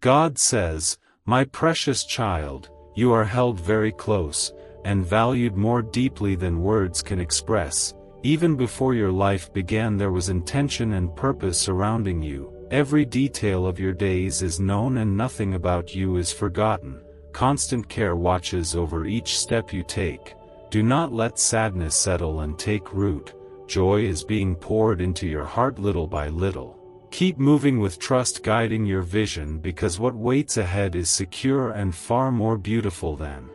God says, "My precious child, you are held very close, and valued more deeply than words can express. Even before your life began there was intention and purpose surrounding you. Every detail of your days is known and nothing about you is forgotten. Constant care watches over each step you take. Do not let sadness settle and take root. Joy is being poured into your heart little by little. Keep moving with trust guiding your vision because what waits ahead is secure and far more beautiful than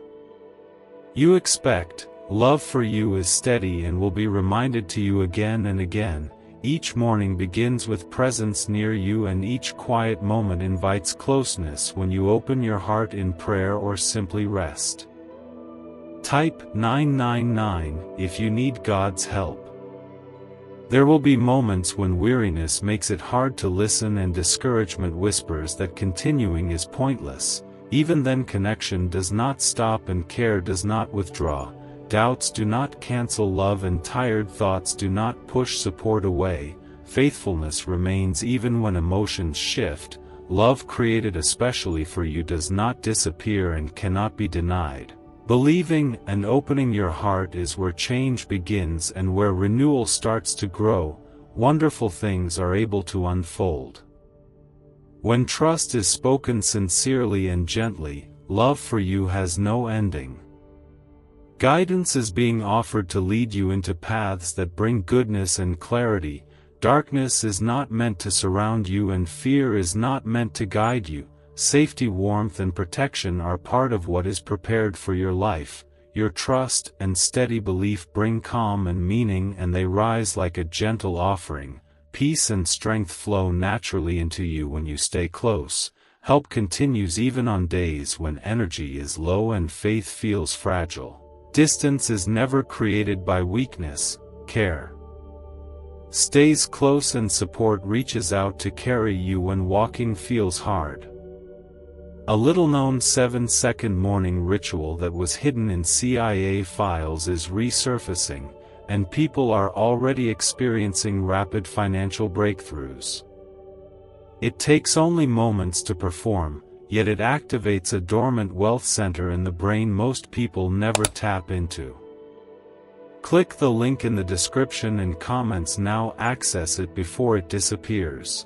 you expect. Love for you is steady and will be reminded to you again and again. Each morning begins with presence near you and each quiet moment invites closeness when you open your heart in prayer or simply rest." Type 999 if you need God's help. There will be moments when weariness makes it hard to listen and discouragement whispers that continuing is pointless. Even then connection does not stop and care does not withdraw. Doubts do not cancel love and tired thoughts do not push support away. Faithfulness remains even when emotions shift. Love created especially for you does not disappear and cannot be denied. Believing and opening your heart is where change begins and where renewal starts to grow. Wonderful things are able to unfold. When trust is spoken sincerely and gently, love for you has no ending. Guidance is being offered to lead you into paths that bring goodness and clarity. Darkness is not meant to surround you and fear is not meant to guide you. Safety, warmth and protection are part of what is prepared for your life. Your trust and steady belief bring calm and meaning and they rise like a gentle offering. Peace and strength flow naturally into you when you stay close. Help continues even on days when energy is low and faith feels fragile. Distance is never created by weakness. Care stays close and support reaches out to carry you when walking feels hard. A little-known 7-second morning ritual that was hidden in CIA files is resurfacing, and people are already experiencing rapid financial breakthroughs. It takes only moments to perform, yet it activates a dormant wealth center in the brain most people never tap into. Click the link in the description and comments now. Access it before it disappears.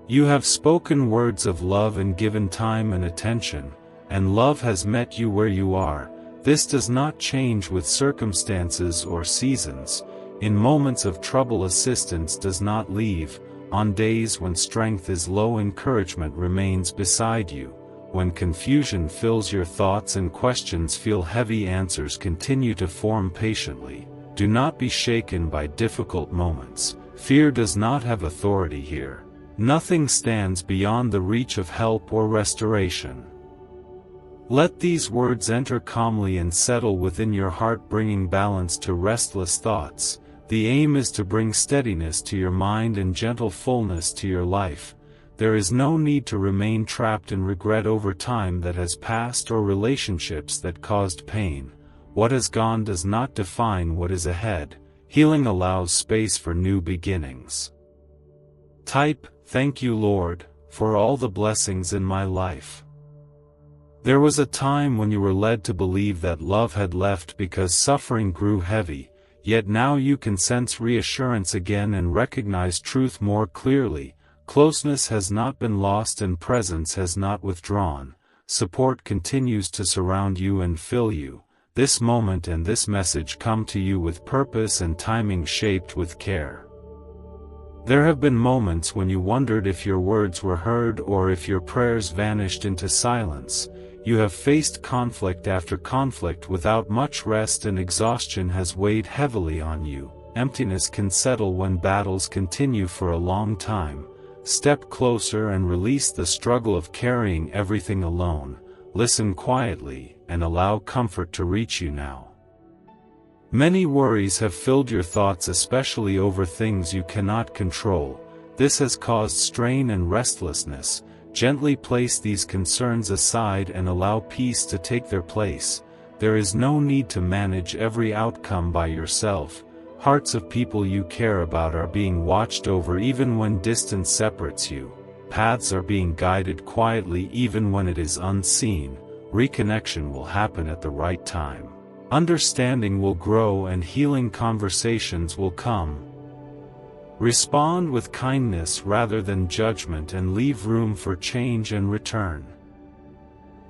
You have spoken words of love and given time and attention, and love has met you where you are. This does not change with circumstances or seasons. In moments of trouble, assistance does not leave. On days when strength is low, encouragement remains beside you. When confusion fills your thoughts and questions feel heavy, answers continue to form patiently. Do not be shaken by difficult moments. Fear does not have authority here. Nothing stands beyond the reach of help or restoration. Let these words enter calmly and settle within your heart, bringing balance to restless thoughts. The aim is to bring steadiness to your mind and gentle fullness to your life. There is no need to remain trapped in regret over time that has passed or relationships that caused pain. What has gone does not define what is ahead. Healing allows space for new beginnings. Type, "Thank you, Lord, for all the blessings in my life." There was a time when you were led to believe that love had left because suffering grew heavy. Yet now you can sense reassurance again and recognize truth more clearly. Closeness has not been lost and presence has not withdrawn. Support continues to surround you and fill you. This moment and this message come to you with purpose and timing shaped with care. There have been moments when you wondered if your words were heard or if your prayers vanished into silence. You have faced conflict after conflict without much rest and exhaustion has weighed heavily on you. Emptiness can settle when battles continue for a long time. Step closer and release the struggle of carrying everything alone. Listen quietly and allow comfort to reach you now. Many worries have filled your thoughts, especially over things you cannot control. This has caused strain and restlessness. Gently place these concerns aside and allow peace to take their place. There is no need to manage every outcome by yourself. Hearts of people you care about are being watched over even when distance separates you. paths are being guided quietly even when it is unseen. Reconnection will happen at the right time. Understanding will grow and healing conversations will come. Respond with kindness rather than judgment and leave room for change and return.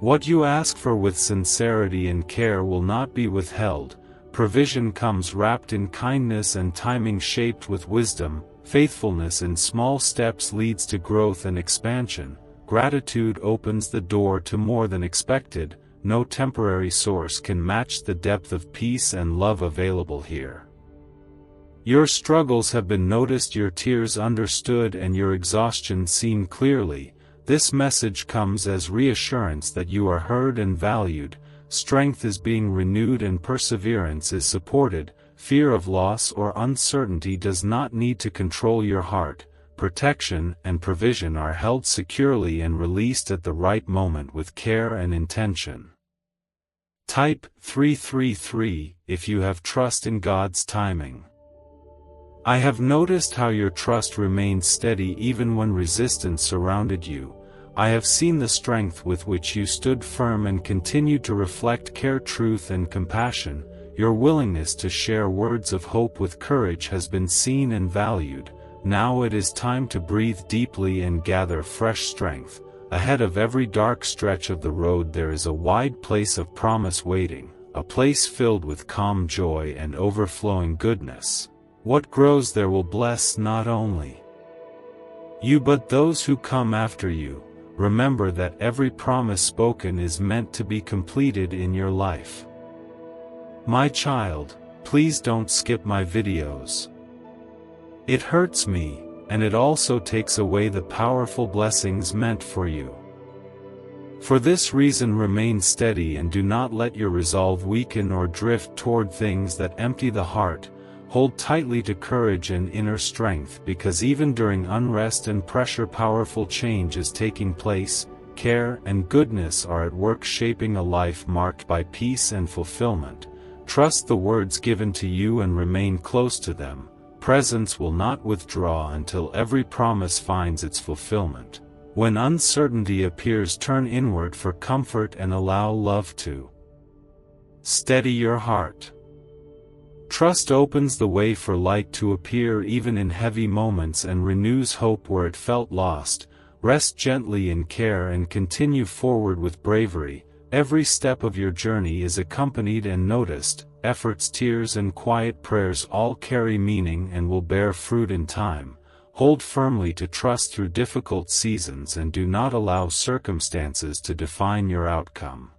What you ask for with sincerity and care will not be withheld. Provision comes wrapped in kindness and timing shaped with wisdom. Faithfulness in small steps leads to growth and expansion. Gratitude opens the door to more than expected. No temporary source can match the depth of peace and love available here. Your struggles have been noticed, your tears understood, and your exhaustion seen clearly. This message comes as reassurance that you are heard and valued. Strength is being renewed and perseverance is supported. Fear of loss or uncertainty does not need to control your heart. Protection and provision are held securely and released at the right moment with care and intention. Type 333 if you have trust in God's timing. I have noticed how your trust remained steady even when resistance surrounded you. I have seen the strength with which you stood firm and continued to reflect care, truth, and compassion. Your willingness to share words of hope with courage has been seen and valued. Now it is time to breathe deeply and gather fresh strength. Ahead of every dark stretch of the road there is a wide place of promise waiting, a place filled with calm joy and overflowing goodness. What grows there will bless not only you but those who come after you. Remember that every promise spoken is meant to be completed in your life. My child, please don't skip my videos. It hurts me, and it also takes away the powerful blessings meant for you. For this reason, remain steady and do not let your resolve weaken or drift toward things that empty the heart. Hold tightly to courage and inner strength, because even during unrest and pressure, powerful change is taking place. Care and goodness are at work shaping a life marked by peace and fulfillment. Trust the words given to you and remain close to them. Presence will not withdraw until every promise finds its fulfillment. When uncertainty appears, turn inward for comfort and allow love to steady your heart. Trust opens the way for light to appear even in heavy moments and renews hope where it felt lost. Rest gently in care and continue forward with bravery. Every step of your journey is accompanied and noticed. Efforts, tears, and quiet prayers all carry meaning and will bear fruit in time. Hold firmly to trust through difficult seasons and do not allow circumstances to define your outcome.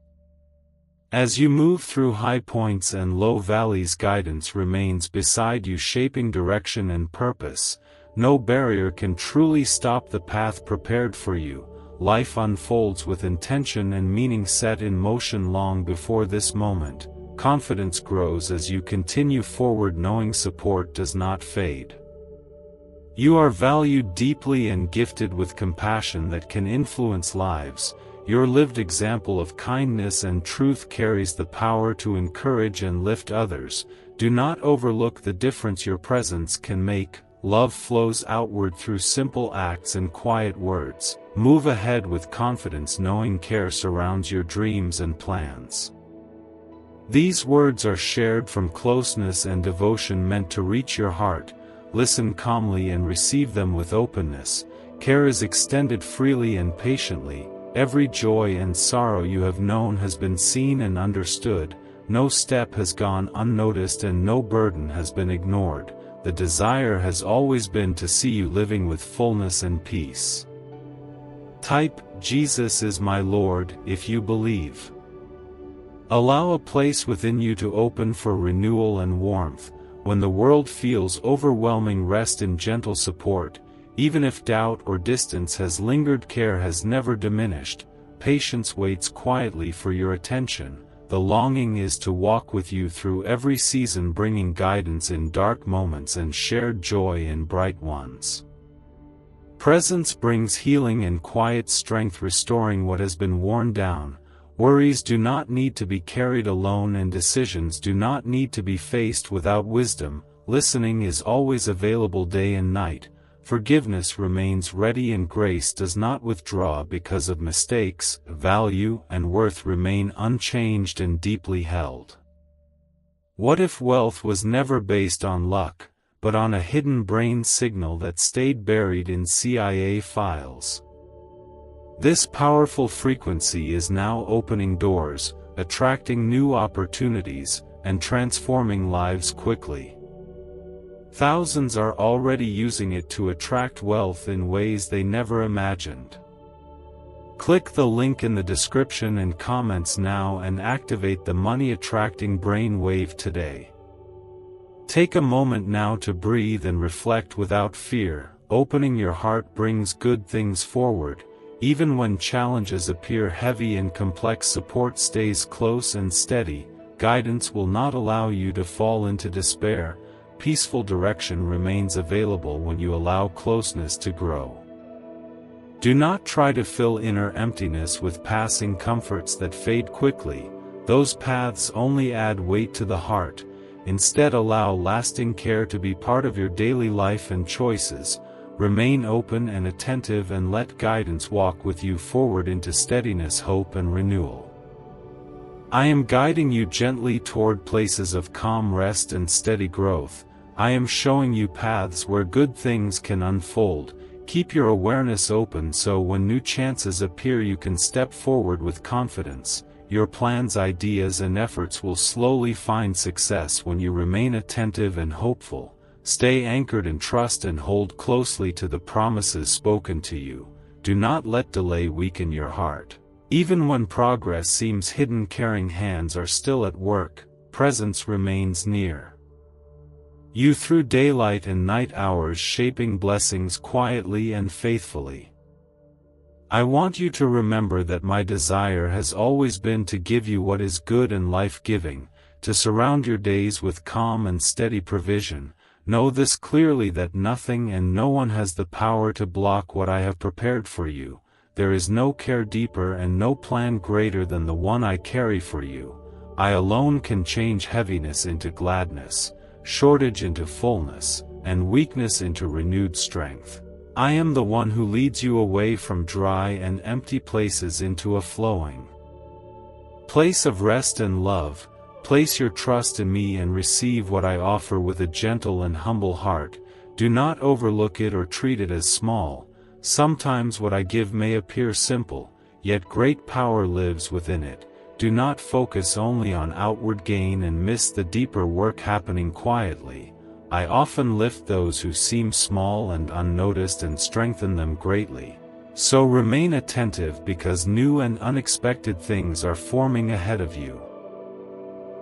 As you move through high points and low valleys, guidance remains beside you, shaping direction and purpose. No barrier can truly stop the path prepared for you. Life unfolds with intention and meaning set in motion long before this moment. Confidence grows as you continue forward, knowing support does not fade. You are valued deeply and gifted with compassion that can influence lives. Your lived example of kindness and truth carries the power to encourage and lift others. Do not overlook the difference your presence can make. Love flows outward through simple acts and quiet words. Move ahead with confidence, knowing care surrounds your dreams and plans. These words are shared from closeness and devotion, meant to reach your heart. Listen calmly and receive them with openness. Care is extended freely and patiently. Every joy and sorrow you have known has been seen and understood. No step has gone unnoticed and no burden has been ignored. The desire has always been to see you living with fullness and peace. Type, Jesus is my Lord, if you believe. Allow a place within you to open for renewal and warmth. When the world feels overwhelming, rest in gentle support. Even if doubt or distance has lingered, care has never diminished. Patience waits quietly for your attention. The longing is to walk with you through every season, bringing guidance in dark moments and shared joy in bright ones. Presence brings healing and quiet strength, restoring what has been worn down. Worries do not need to be carried alone, and decisions do not need to be faced without wisdom. Listening is always available day and night. forgiveness remains ready and grace does not withdraw because of mistakes. Value and worth remain unchanged and deeply held. What if wealth was never based on luck, but on a hidden brain signal that stayed buried in CIA files? This powerful frequency is now opening doors, attracting new opportunities, and transforming lives quickly. Thousands are already using it to attract wealth in ways they never imagined. Click the link in the description and comments now and activate the money-attracting brain wave today. Take a moment now to breathe and reflect without fear. Opening your heart brings good things forward. Even when challenges appear heavy and complex, support stays close and steady. Guidance will not allow you to fall into despair. Peaceful direction remains available when you allow closeness to grow. Do not try to fill inner emptiness with passing comforts that fade quickly. Those paths only add weight to the heart. Instead, allow lasting care to be part of your daily life and choices. Remain open and attentive and let guidance walk with you forward into steadiness, hope, and renewal. I am guiding you gently toward places of calm rest and steady growth. I am showing you paths where good things can unfold. Keep your awareness open so when new chances appear you can step forward with confidence. Your plans, ideas, and efforts will slowly find success when you remain attentive and hopeful. Stay anchored in trust and hold closely to the promises spoken to you. Do not let delay weaken your heart. Even when progress seems hidden, caring hands are still at work. Presence remains near you through daylight and night hours, shaping blessings quietly and faithfully. I want you to remember that my desire has always been to give you what is good and life-giving, to surround your days with calm and steady provision. Know this clearly, that nothing and no one has the power to block what I have prepared for you. There is no care deeper and no plan greater than the one I carry for you. I alone can change heaviness into gladness, shortage into fullness, and weakness into renewed strength. I am the one who leads you away from dry and empty places into a flowing place of rest and love. Place your trust in me and receive what I offer with a gentle and humble heart. Do not overlook it or treat it as small. Sometimes what I give may appear simple, yet great power lives within it. Do not focus only on outward gain and miss the deeper work happening quietly. I often lift those who seem small and unnoticed and strengthen them greatly. So remain attentive, because new and unexpected things are forming ahead of you.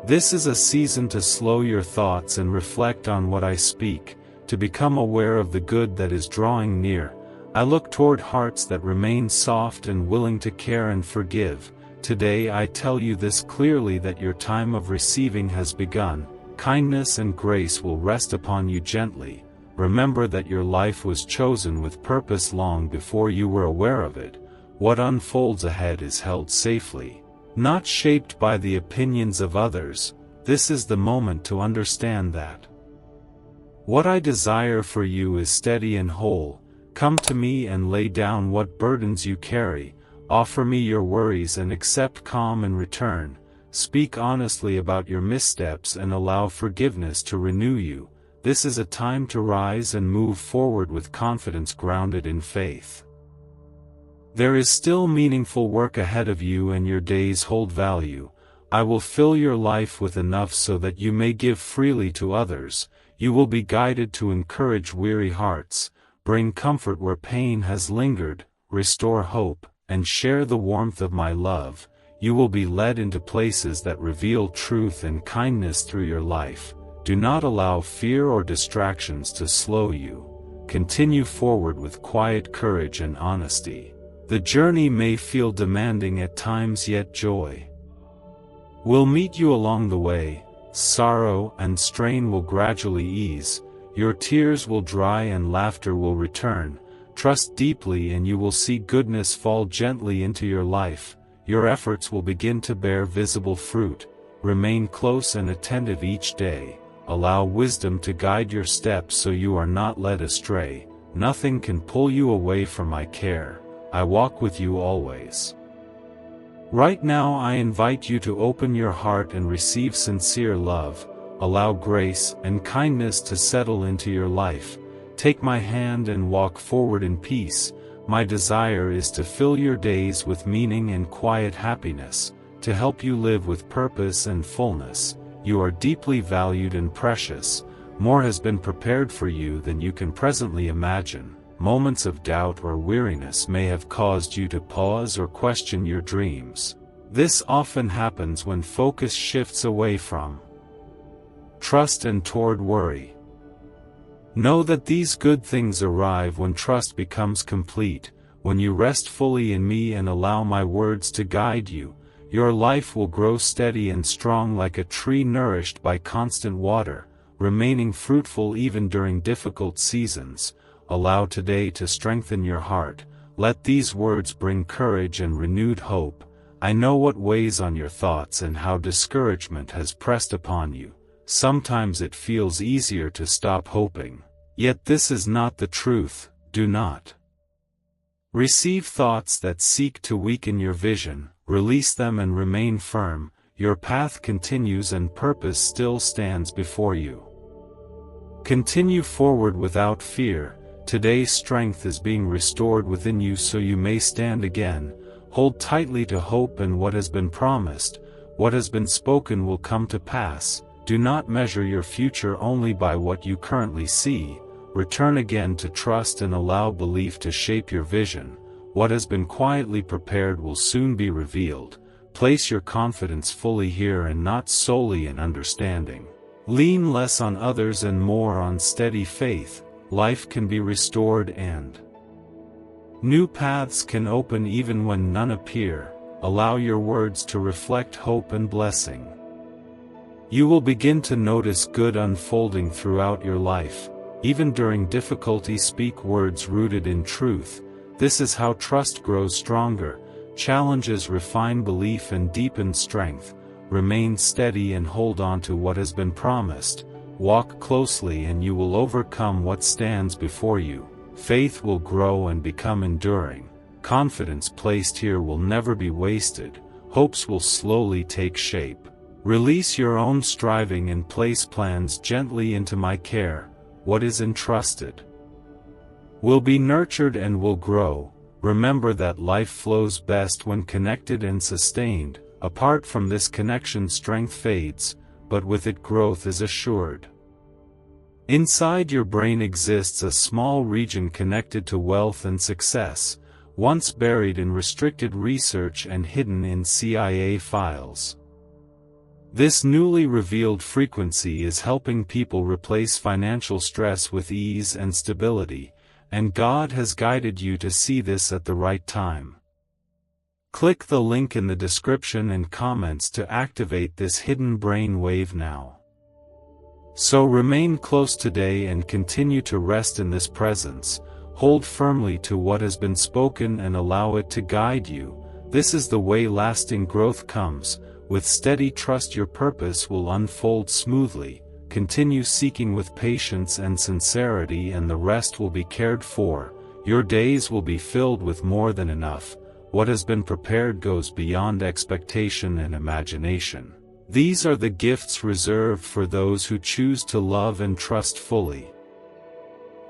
This is a season to slow your thoughts and reflect on what I speak, to become aware of the good that is drawing near. I look toward hearts that remain soft and willing to care and forgive. Today I tell you this clearly, that your time of receiving has begun. Kindness and grace will rest upon you gently. Remember that your life was chosen with purpose long before you were aware of it. What unfolds ahead is held safely, not shaped by the opinions of others. This is the moment to understand that what I desire for you is steady and whole. Come to me and lay down what burdens you carry. Offer me your worries and accept calm in return. Speak honestly about your missteps and allow forgiveness to renew you. This is a time to rise and move forward with confidence grounded in faith. There is still meaningful work ahead of you and your days hold value. I will fill your life with enough so that you may give freely to others. You will be guided to encourage weary hearts, bring comfort where pain has lingered, restore hope, and share the warmth of my love. You will be led into places that reveal truth and kindness through your life. Do not allow fear or distractions to slow you. Continue forward with quiet courage and honesty. The journey may feel demanding at times, yet joy will meet you along the way. Sorrow and strain will gradually ease. Your tears will dry and laughter will return. Trust deeply and you will see goodness fall gently into your life. Your efforts will begin to bear visible fruit. Remain close and attentive each day. Allow wisdom to guide your steps so you are not led astray. nothing can pull you away from my care. I walk with you always. Right now I invite you to open your heart and receive sincere love. Allow grace and kindness to settle into your life. Take my hand and walk forward in peace. My desire is to fill your days with meaning and quiet happiness, to help you live with purpose and fullness. You are deeply valued and precious. More has been prepared for you than you can presently imagine. Moments of doubt or weariness may have caused you to pause or question your dreams. This often happens when focus shifts away from trust and toward worry. Know that these good things arrive when trust becomes complete, when you rest fully in me and allow my words to guide you. Your life will grow steady and strong like a tree nourished by constant water, remaining fruitful even during difficult seasons. Allow today to strengthen your heart. Let these words bring courage and renewed hope. I know what weighs on your thoughts and how discouragement has pressed upon you. Sometimes it feels easier to stop hoping. Yet this is not the truth. Do not receive thoughts that seek to weaken your vision. Release them and remain firm. Your path continues and purpose still stands before you. Continue forward without fear. Today's strength is being restored within you so you may stand again. Hold tightly to hope and what has been promised. What has been spoken will come to pass. Do not measure your future only by what you currently see. Return again to trust and allow belief to shape your vision. What has been quietly prepared will soon be revealed. Place your confidence fully here and not solely in understanding. Lean less on others and more on steady faith. Life can be restored and new paths can open even when none appear. Allow your words to reflect hope and blessing. You will begin to notice good unfolding throughout your life. Even during difficulty, speak words rooted in truth. This is how trust grows stronger. Challenges refine belief and deepen strength. Remain steady and hold on to what has been promised. Walk closely and you will overcome what stands before you. Faith will grow and become enduring. Confidence placed here will never be wasted. Hopes will slowly take shape. Release your own striving and place plans gently into my care. What is entrusted will be nurtured and will grow. Remember that life flows best when connected and sustained. Apart from this connection, strength fades, but with it growth is assured. Inside your brain exists a small region connected to wealth and success, once buried in restricted research and hidden in CIA files. This newly revealed frequency is helping people replace financial stress with ease and stability, and God has guided you to see this at the right time. Click the link in the description and comments to activate this hidden brain wave now. So remain close today and continue to rest in this presence. Hold firmly to what has been spoken and allow it to guide you. This is the way lasting growth comes. With steady trust, your purpose will unfold smoothly. Continue seeking with patience and sincerity, and the rest will be cared for. Your days will be filled with more than enough. What has been prepared goes beyond expectation and imagination. These are the gifts reserved for those who choose to love and trust fully.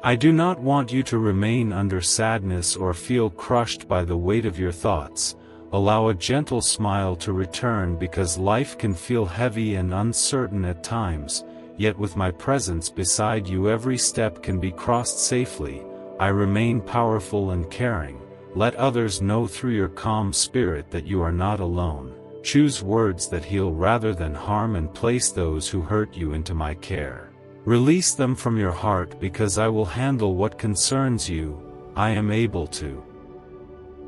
I do not want you to remain under sadness or feel crushed by the weight of your thoughts. Allow a gentle smile to return, because life can feel heavy and uncertain at times. Yet with my presence beside you, every step can be crossed safely. I remain powerful and caring. Let others know through your calm spirit that you are not alone. Choose words that heal rather than harm, and place those who hurt you into my care. Release them from your heart, because I will handle what concerns you. I am able to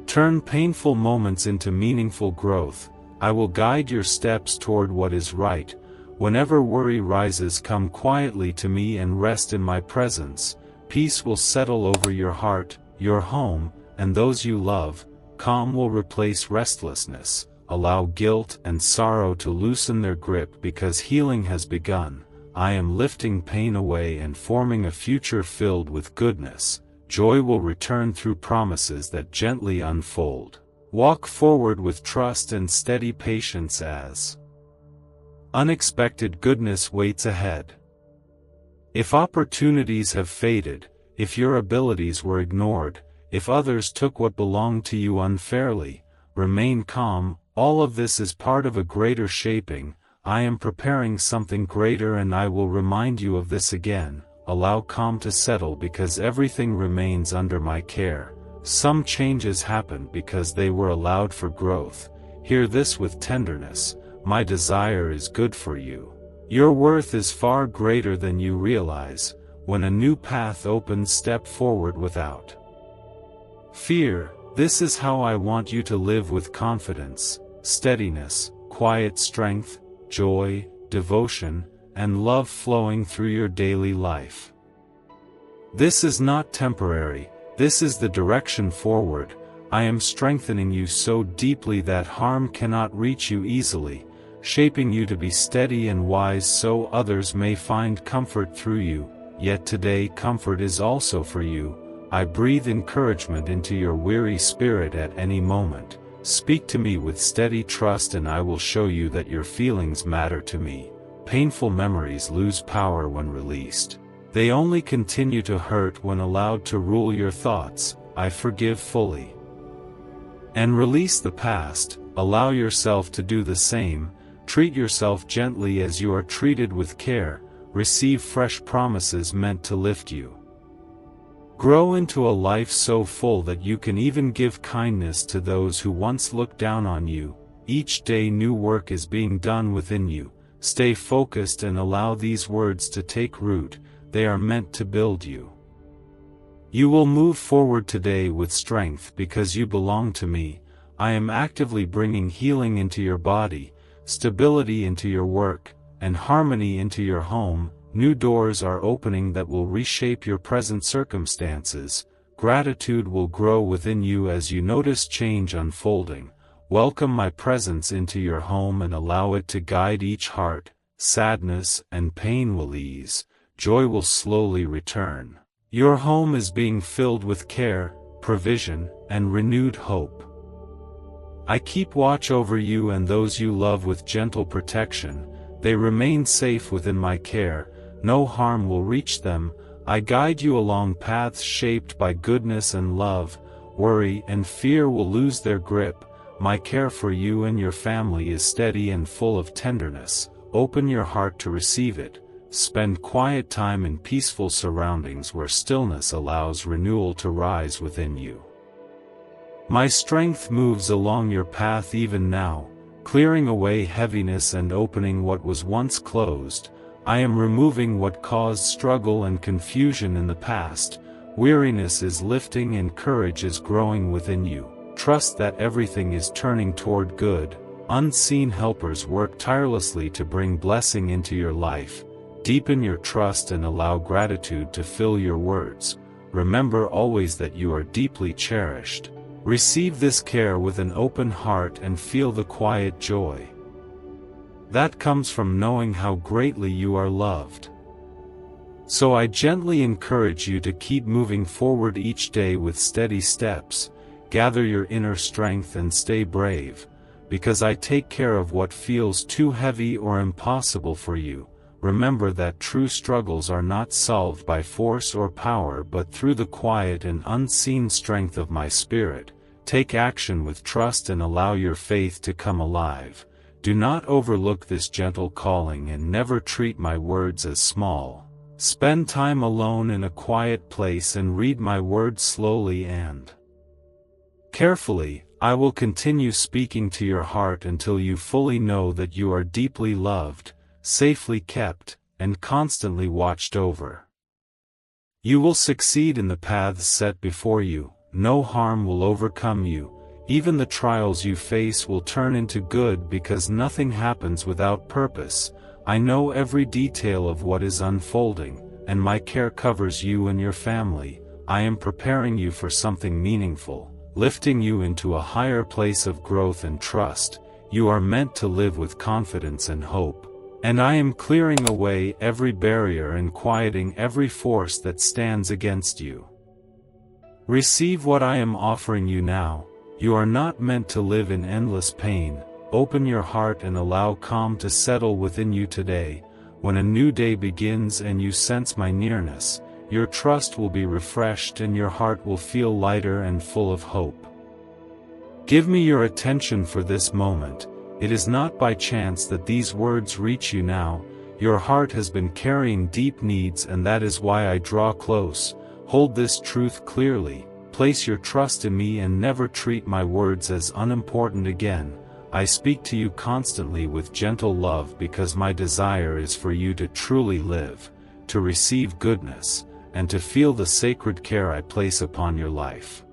turn painful moments into meaningful growth. I will guide your steps toward what is right. Whenever worry rises, come quietly to me and rest in my presence. Peace will settle over your heart, your home, and those you love. Calm will replace restlessness. Allow guilt and sorrow to loosen their grip, because healing has begun. I am lifting pain away and forming a future filled with goodness. joy will return through promises that gently unfold. Walk forward with trust and steady patience as unexpected goodness waits ahead. If opportunities have faded, if your abilities were ignored, if others took what belonged to you unfairly, remain calm. All of this is part of a greater shaping. I am preparing something greater, and I will remind you of this again. Allow calm to settle because everything remains under my care. Some changes happened because they were allowed for growth. Hear this with tenderness. My desire is good for you. Your worth is far greater than you realize. When a new path opens, step forward without fear. This is how I want you to live, with confidence, steadiness, quiet strength, joy, devotion, and love flowing through your daily life. This is not temporary. This is the direction forward. I am strengthening you so deeply that harm cannot reach you easily, shaping you to be steady and wise so others may find comfort through you. Yet today comfort is also for you. I breathe encouragement into your weary spirit at any moment. Speak to me with steady trust and I will show you that your feelings matter to me. Painful memories lose power when released. They only continue to hurt when allowed to rule your thoughts. I forgive fully and release the past. Allow yourself to do the same. Treat yourself gently as you are treated with care. Receive fresh promises meant to lift you. Grow into a life so full that you can even give kindness to those who once looked down on you. Each day new work is being done within you. Stay focused and allow these words to take root. They are meant to build you. You will move forward today with strength because you belong to me. I am actively bringing healing into your body, stability into your work, and harmony into your home. New doors are opening that will reshape your present circumstances. Gratitude will grow within you as you notice change unfolding. Welcome my presence into your home and allow it to guide each heart. Sadness and pain will ease. Joy will slowly return. Your home is being filled with care, provision, and renewed hope. I keep watch over you and those you love with gentle protection. They remain safe within my care. No harm will reach them. I guide you along paths shaped by goodness and love. Worry and fear will lose their grip. My care for you and your family is steady and full of tenderness. Open your heart to receive it. Spend quiet time in peaceful surroundings where stillness allows renewal to rise within you. My strength moves along your path even now, clearing away heaviness and opening what was once closed. I am removing what caused struggle and confusion in the past. Weariness is lifting and courage is growing within you. Trust that everything is turning toward good. Unseen helpers work tirelessly to bring blessing into your life. Deepen your trust and allow gratitude to fill your words. Remember always that you are deeply cherished. Receive this care with an open heart and feel the quiet joy that comes from knowing how greatly you are loved. So I gently encourage you to keep moving forward each day with steady steps. Gather your inner strength and stay brave, because I take care of what feels too heavy or impossible for you. Remember that true struggles are not solved by force or power but through the quiet and unseen strength of my spirit. Take action with trust and allow your faith to come alive. Do not overlook this gentle calling and never treat my words as small. Spend time alone in a quiet place and read my words slowly and carefully. I will continue speaking to your heart until you fully know that you are deeply loved, safely kept, and constantly watched over. You will succeed in the paths set before you. No harm will overcome you. Even the trials you face will turn into good because nothing happens without purpose. I know every detail of what is unfolding, and my care covers you and your family. I am preparing you for something meaningful, lifting you into a higher place of growth and trust. You are meant to live with confidence and hope, and I am clearing away every barrier and quieting every force that stands against you. Receive what I am offering you now. You are not meant to live in endless pain. Open your heart and allow calm to settle within you today. When a new day begins and you sense my nearness, your trust will be refreshed and your heart will feel lighter and full of hope. Give me your attention for this moment. It is not by chance that these words reach you now. Your heart has been carrying deep needs, and that is why I draw close. Hold this truth clearly. Place your trust in me and never treat my words as unimportant again. I speak to you constantly with gentle love because my desire is for you to truly live, to receive goodness, and to feel the sacred care I place upon your life.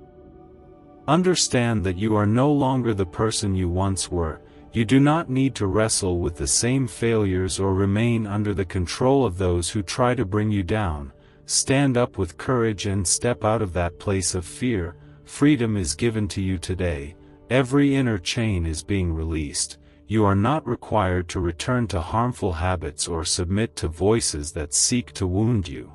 Understand that you are no longer the person you once were. You do not need to wrestle with the same failures or remain under the control of those who try to bring you down. Stand up with courage and step out of that place of fear. Freedom is given to you today. Every inner chain is being released. You are not required to return to harmful habits or submit to voices that seek to wound you.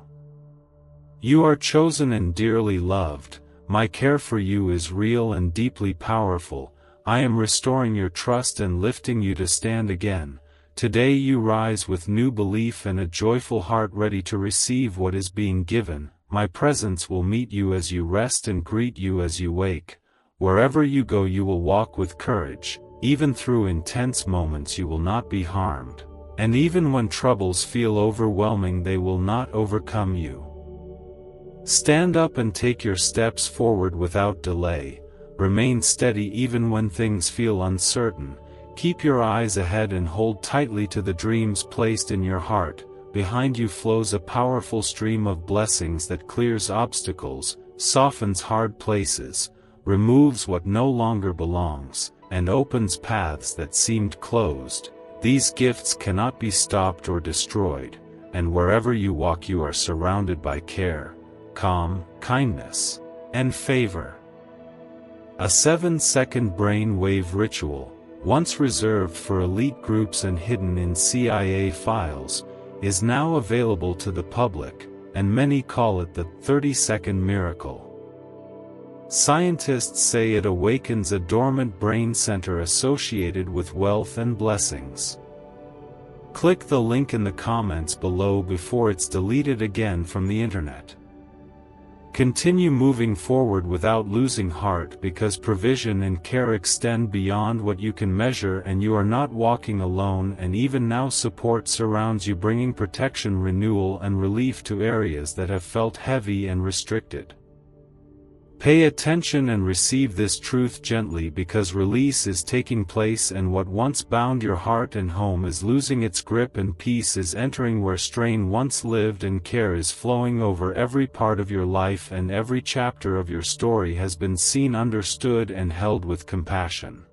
You are chosen and dearly loved. My care for you is real and deeply powerful. I am restoring your trust and lifting you to stand again. Today you rise with new belief and a joyful heart ready to receive what is being given. My presence will meet you as you rest and greet you as you wake. Wherever you go you will walk with courage. Even through intense moments you will not be harmed. And even when troubles feel overwhelming they will not overcome you. Stand up and take your steps forward without delay. Remain steady even when things feel uncertain. Keep your eyes ahead and hold tightly to the dreams placed in your heart. Behind you flows a powerful stream of blessings that clears obstacles, softens hard places, removes what no longer belongs, and opens paths that seemed closed. These gifts cannot be stopped or destroyed, and wherever you walk you are surrounded by care, calm, kindness, and favor. A 7-second brain-wave ritual, once reserved for elite groups and hidden in CIA files, is now available to the public, and many call it the 30-second miracle. Scientists say it awakens a dormant brain center associated with wealth and blessings. Click the link in the comments below before it's deleted again from the internet. Continue moving forward without losing heart because provision and care extend beyond what you can measure and you are not walking alone, and even now support surrounds you, bringing protection, renewal and relief to areas that have felt heavy and restricted. Pay attention and receive this truth gently because release is taking place and what once bound your heart and home is losing its grip and peace is entering where strain once lived and care is flowing over every part of your life and every chapter of your story has been seen, understood and held with compassion.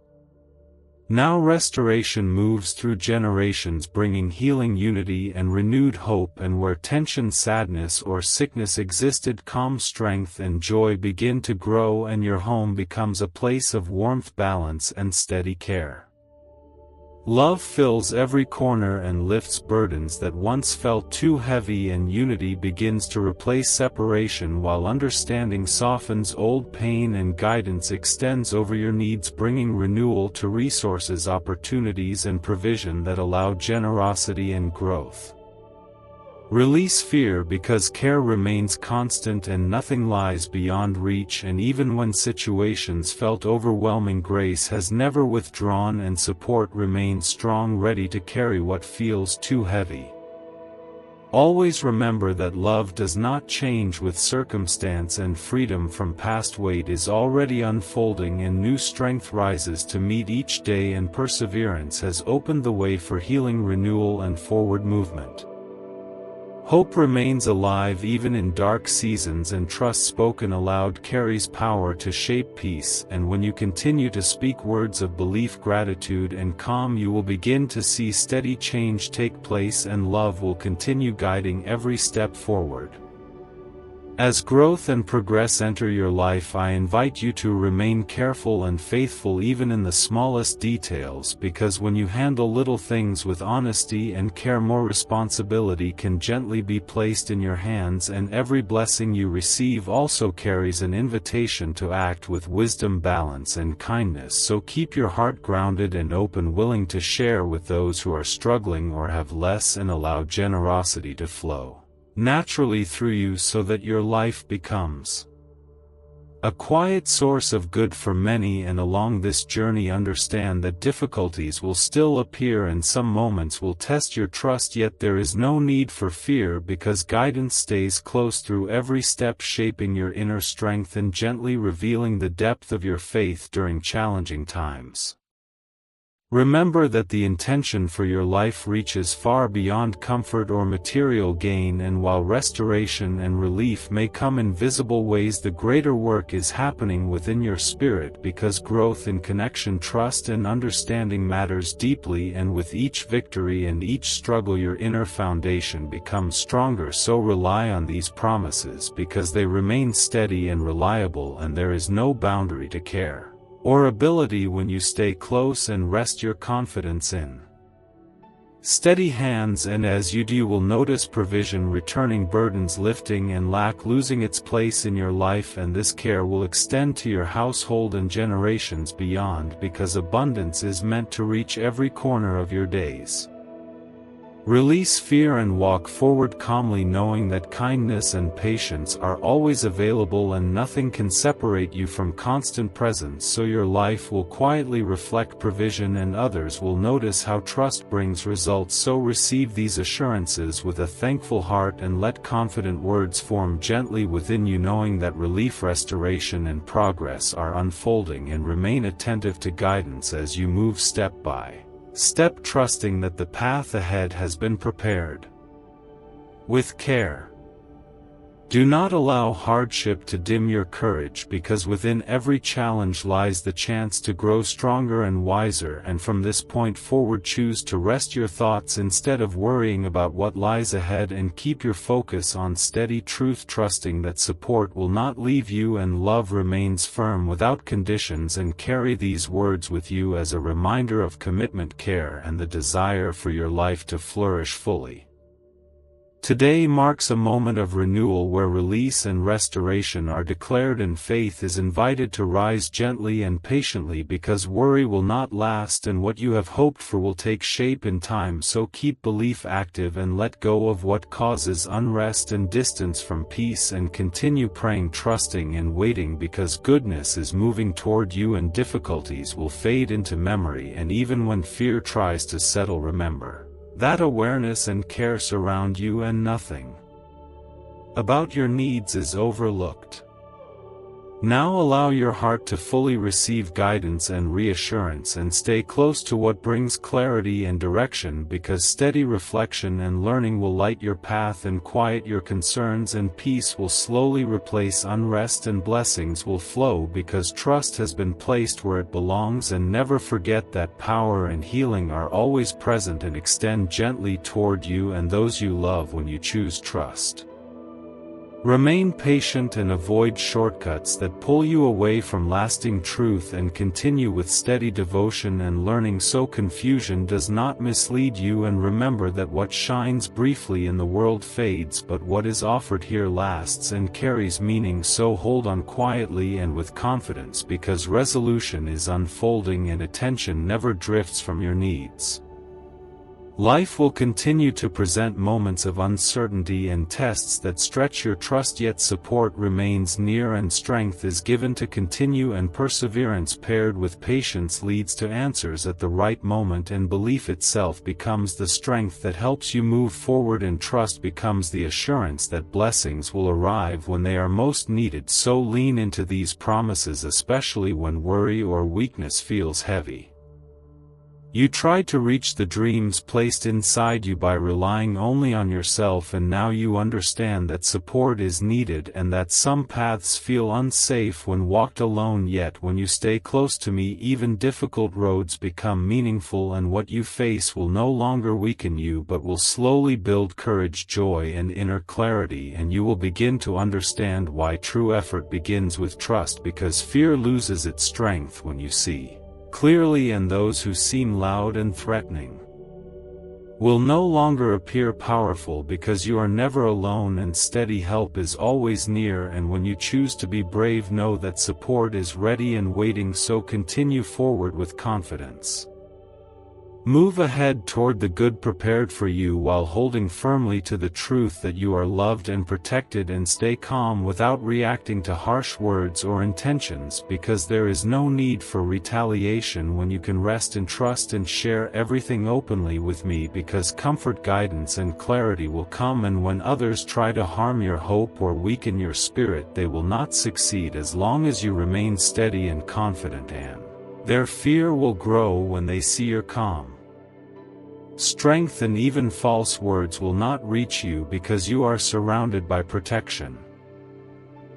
Now restoration moves through generations, bringing healing, unity and renewed hope, and where tension, sadness or sickness existed, calm, strength and joy begin to grow and your home becomes a place of warmth, balance and steady care. Love fills every corner and lifts burdens that once felt too heavy, and unity begins to replace separation while understanding softens old pain and guidance extends over your needs, bringing renewal to resources, opportunities and provision that allow generosity and growth. Release fear because care remains constant and nothing lies beyond reach, and even when situations felt overwhelming, grace has never withdrawn and support remains strong, ready to carry what feels too heavy. Always remember that love does not change with circumstance, and freedom from past weight is already unfolding and new strength rises to meet each day, and perseverance has opened the way for healing, renewal and forward movement. Hope remains alive even in dark seasons, and trust spoken aloud carries power to shape peace, and when you continue to speak words of belief, gratitude and calm, you will begin to see steady change take place and love will continue guiding every step forward. As growth and progress enter your life, I invite you to remain careful and faithful even in the smallest details, because when you handle little things with honesty and care, more responsibility can gently be placed in your hands, and every blessing you receive also carries an invitation to act with wisdom, balance, and kindness. So keep your heart grounded and open, willing to share with those who are struggling or have less, and allow generosity to flow naturally through you so that your life becomes a quiet source of good for many. And along this journey, understand that difficulties will still appear and some moments will test your trust, yet there is no need for fear, because guidance stays close through every step, shaping your inner strength and gently revealing the depth of your faith during challenging times. Remember that the intention for your life reaches far beyond comfort or material gain, and while restoration and relief may come in visible ways, the greater work is happening within your spirit, because growth in connection, trust, and understanding matters deeply, and with each victory and each struggle your inner foundation becomes stronger. So rely on these promises, because they remain steady and reliable, and there is no boundary to care or ability when you stay close and rest your confidence in steady hands. And as you do, you will notice provision returning, burdens lifting, and lack losing its place in your life, and this care will extend to your household and generations beyond, because abundance is meant to reach every corner of your days. Release fear and walk forward calmly, knowing that kindness and patience are always available and nothing can separate you from constant presence. So your life will quietly reflect provision, and others will notice how trust brings results. So receive these assurances with a thankful heart and let confident words form gently within you, knowing that relief, restoration, and progress are unfolding, and remain attentive to guidance as you move step by step, trusting that the path ahead has been prepared with care. Do not allow hardship to dim your courage, because within every challenge lies the chance to grow stronger and wiser, and from this point forward choose to rest your thoughts instead of worrying about what lies ahead, and keep your focus on steady truth, trusting that support will not leave you and love remains firm without conditions. And carry these words with you as a reminder of commitment, care, and the desire for your life to flourish fully. Today marks a moment of renewal where release and restoration are declared, and faith is invited to rise gently and patiently, because worry will not last and what you have hoped for will take shape in time. So keep belief active and let go of what causes unrest and distance from peace, and continue praying, trusting, and waiting, because goodness is moving toward you and difficulties will fade into memory. And even when fear tries to settle, remember that awareness and care surround you, and nothing about your needs is overlooked. Now allow your heart to fully receive guidance and reassurance, and stay close to what brings clarity and direction, because steady reflection and learning will light your path and quiet your concerns, and peace will slowly replace unrest, and blessings will flow because trust has been placed where it belongs. And never forget that power and healing are always present and extend gently toward you and those you love when you choose trust. Remain patient and avoid shortcuts that pull you away from lasting truth, and continue with steady devotion and learning so confusion does not mislead you. And remember that what shines briefly in the world fades, but what is offered here lasts and carries meaning. So hold on quietly and with confidence, because resolution is unfolding and attention never drifts from your needs. Life will continue to present moments of uncertainty and tests that stretch your trust, yet support remains near and strength is given to continue, and perseverance paired with patience leads to answers at the right moment, and belief itself becomes the strength that helps you move forward, and trust becomes the assurance that blessings will arrive when they are most needed. So lean into these promises, especially when worry or weakness feels heavy. You tried to reach the dreams placed inside you by relying only on yourself, and now you understand that support is needed and that some paths feel unsafe when walked alone, yet when you stay close to me even difficult roads become meaningful, and what you face will no longer weaken you but will slowly build courage, joy and inner clarity, and you will begin to understand why true effort begins with trust, because fear loses its strength when you see clearly, and those who seem loud and threatening will no longer appear powerful, because you are never alone and steady help is always near. And when you choose to be brave, know that support is ready and waiting, so continue forward with confidence. Move ahead toward the good prepared for you while holding firmly to the truth that you are loved and protected, and stay calm without reacting to harsh words or intentions, because there is no need for retaliation when you can rest in trust and share everything openly with me, because comfort, guidance and clarity will come, and when others try to harm your hope or weaken your spirit, they will not succeed as long as you remain steady and confident, and their fear will grow when they see your calm strength, and even false words will not reach you because you are surrounded by protection.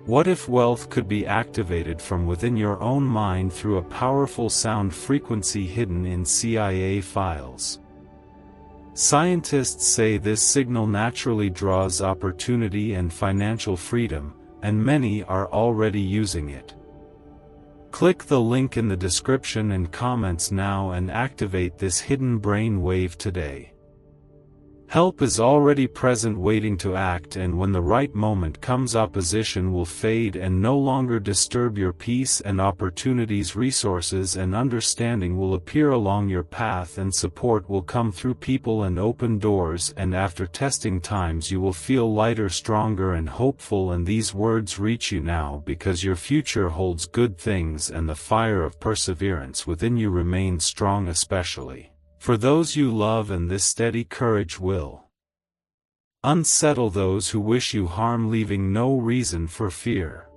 What if wealth could be activated from within your own mind through a powerful sound frequency hidden in CIA files? Scientists say this signal naturally draws opportunity and financial freedom, and many are already using it. Click the link in the description and comments now and activate this hidden brain wave today. Help is already present, waiting to act, and when the right moment comes, opposition will fade and no longer disturb your peace, and opportunities, resources and understanding will appear along your path, and support will come through people and open doors, and after testing times you will feel lighter, stronger and hopeful. And these words reach you now because your future holds good things, and the fire of perseverance within you remains strong, especially for those you love, and this steady courage will unsettle those who wish you harm, leaving no reason for fear.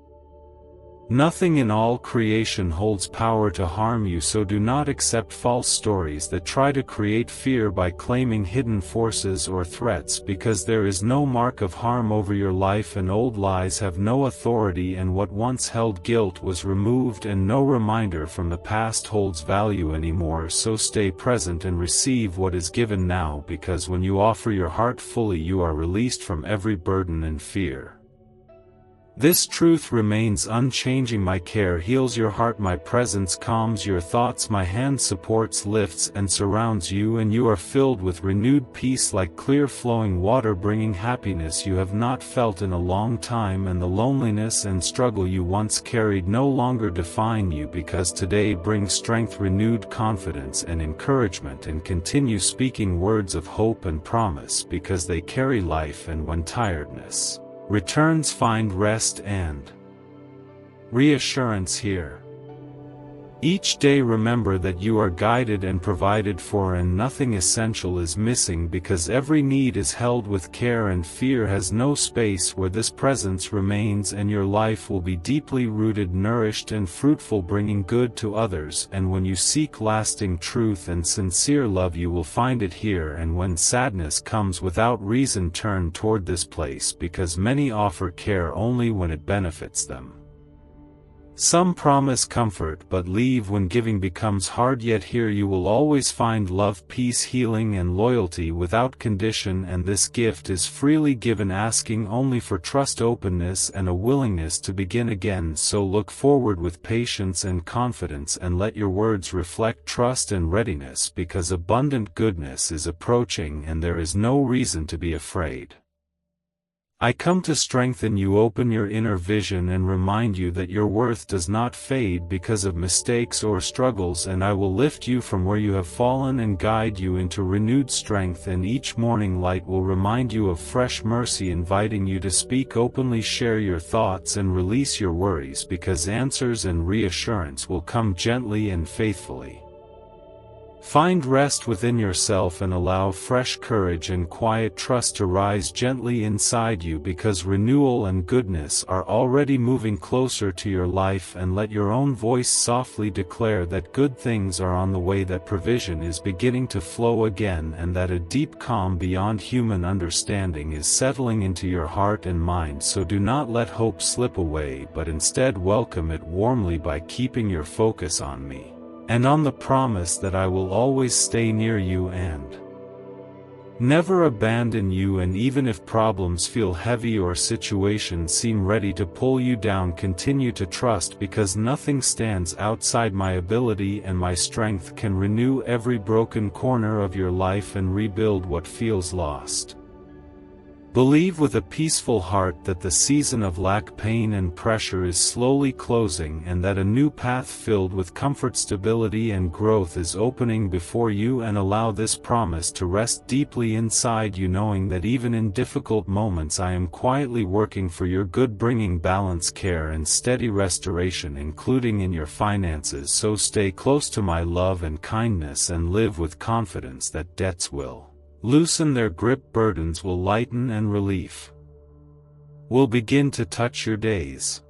Nothing in all creation holds power to harm you, so do not accept false stories that try to create fear by claiming hidden forces or threats, because there is no mark of harm over your life, and old lies have no authority, and what once held guilt was removed, and no reminder from the past holds value anymore. So stay present and receive what is given now, because when you offer your heart fully, you are released from every burden and fear. This truth remains unchanging. My care heals your heart, my presence calms your thoughts, my hand supports, lifts and surrounds you, and you are filled with renewed peace like clear flowing water, bringing happiness you have not felt in a long time, and the loneliness and struggle you once carried no longer define you, because today brings strength, renewed confidence and encouragement, and continue speaking words of hope and promise, because they carry life, and when tiredness returns, find rest and reassurance here. Each day remember that you are guided and provided for, and nothing essential is missing, because every need is held with care, and fear has no space where this presence remains, and your life will be deeply rooted, nourished and fruitful, bringing good to others. And when you seek lasting truth and sincere love, you will find it here, and when sadness comes without reason, turn toward this place, because many offer care only when it benefits them. Some promise comfort but leave when giving becomes hard, yet here you will always find love, peace, healing and loyalty without condition, and this gift is freely given, asking only for trust, openness and a willingness to begin again. So look forward with patience and confidence, and let your words reflect trust and readiness, because abundant goodness is approaching and there is no reason to be afraid. I come to strengthen you, open your inner vision and remind you that your worth does not fade because of mistakes or struggles, and I will lift you from where you have fallen and guide you into renewed strength, and each morning light will remind you of fresh mercy, inviting you to speak openly, share your thoughts and release your worries, because answers and reassurance will come gently and faithfully. Find rest within yourself and allow fresh courage and quiet trust to rise gently inside you, because renewal and goodness are already moving closer to your life. And let your own voice softly declare that good things are on the way, that provision is beginning to flow again, and that a deep calm beyond human understanding is settling into your heart and mind. So do not let hope slip away, but instead welcome it warmly by keeping your focus on me, and on the promise that I will always stay near you and never abandon you. And even if problems feel heavy or situations seem ready to pull you down, continue to trust, because nothing stands outside my ability, and my strength can renew every broken corner of your life and rebuild what feels lost. Believe with a peaceful heart that the season of lack, pain and pressure is slowly closing, and that a new path filled with comfort, stability and growth is opening before you. And allow this promise to rest deeply inside you, knowing that even in difficult moments I am quietly working for your good, bringing balance, care and steady restoration, including in your finances. So stay close to my love and kindness, and live with confidence that debts will loosen their grip, burdens will lighten, and relief will begin to touch your days.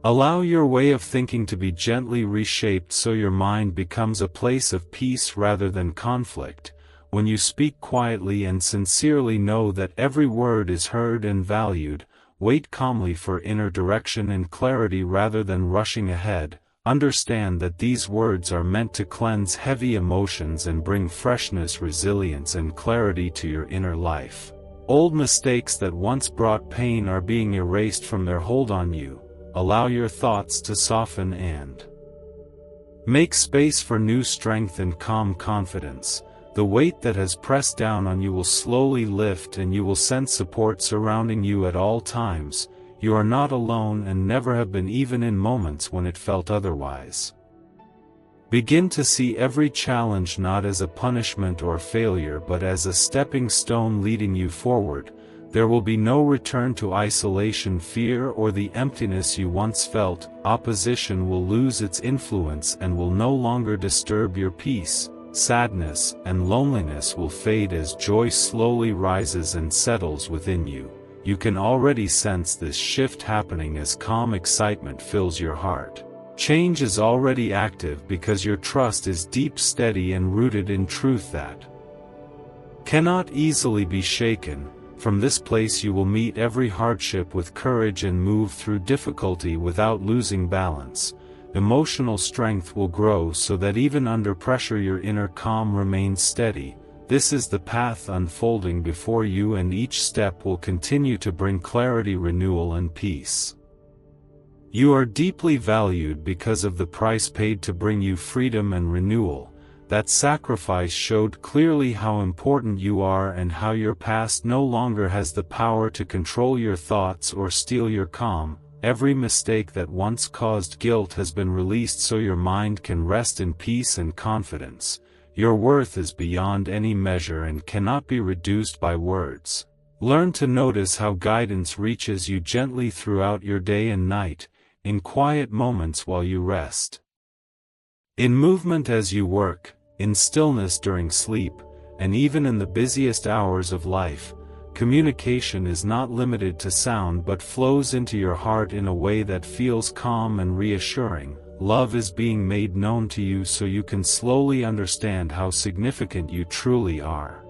Allow your way of thinking to be gently reshaped, so your mind becomes a place of peace rather than conflict. When you speak quietly and sincerely, know that every word is heard and valued. Wait calmly for inner direction and clarity rather than rushing ahead. Understand that these words are meant to cleanse heavy emotions and bring freshness, resilience and clarity to your inner life. Old mistakes that once brought pain are being erased from their hold on you. Allow your thoughts to soften and make space for new strength and calm confidence. The weight that has pressed down on you will slowly lift, and you will sense support surrounding you at all times. You are not alone and never have been, even in moments when it felt otherwise. Begin to see every challenge not as a punishment or failure, but as a stepping stone leading you forward. There will be no return to isolation, fear, or the emptiness you once felt. Opposition will lose its influence and will no longer disturb your peace. Sadness and loneliness will fade as joy slowly rises and settles within you. You can already sense this shift happening as calm excitement fills your heart. Change is already active because your trust is deep, steady and rooted in truth that cannot easily be shaken. From this place you will meet every hardship with courage and move through difficulty without losing balance. Emotional strength will grow so that even under pressure your inner calm remains steady. This is the path unfolding before you, and each step will continue to bring clarity, renewal and peace. You are deeply valued because of the price paid to bring you freedom and renewal. That sacrifice showed clearly how important you are and how your past no longer has the power to control your thoughts or steal your calm. Every mistake that once caused guilt has been released so your mind can rest in peace and confidence. Your worth is beyond any measure and cannot be reduced by words. Learn to notice how guidance reaches you gently throughout your day and night, in quiet moments while you rest, in movement as you work, in stillness during sleep, and even in the busiest hours of life. Communication is not limited to sound but flows into your heart in a way that feels calm and reassuring. Love is being made known to you so you can slowly understand how significant you truly are.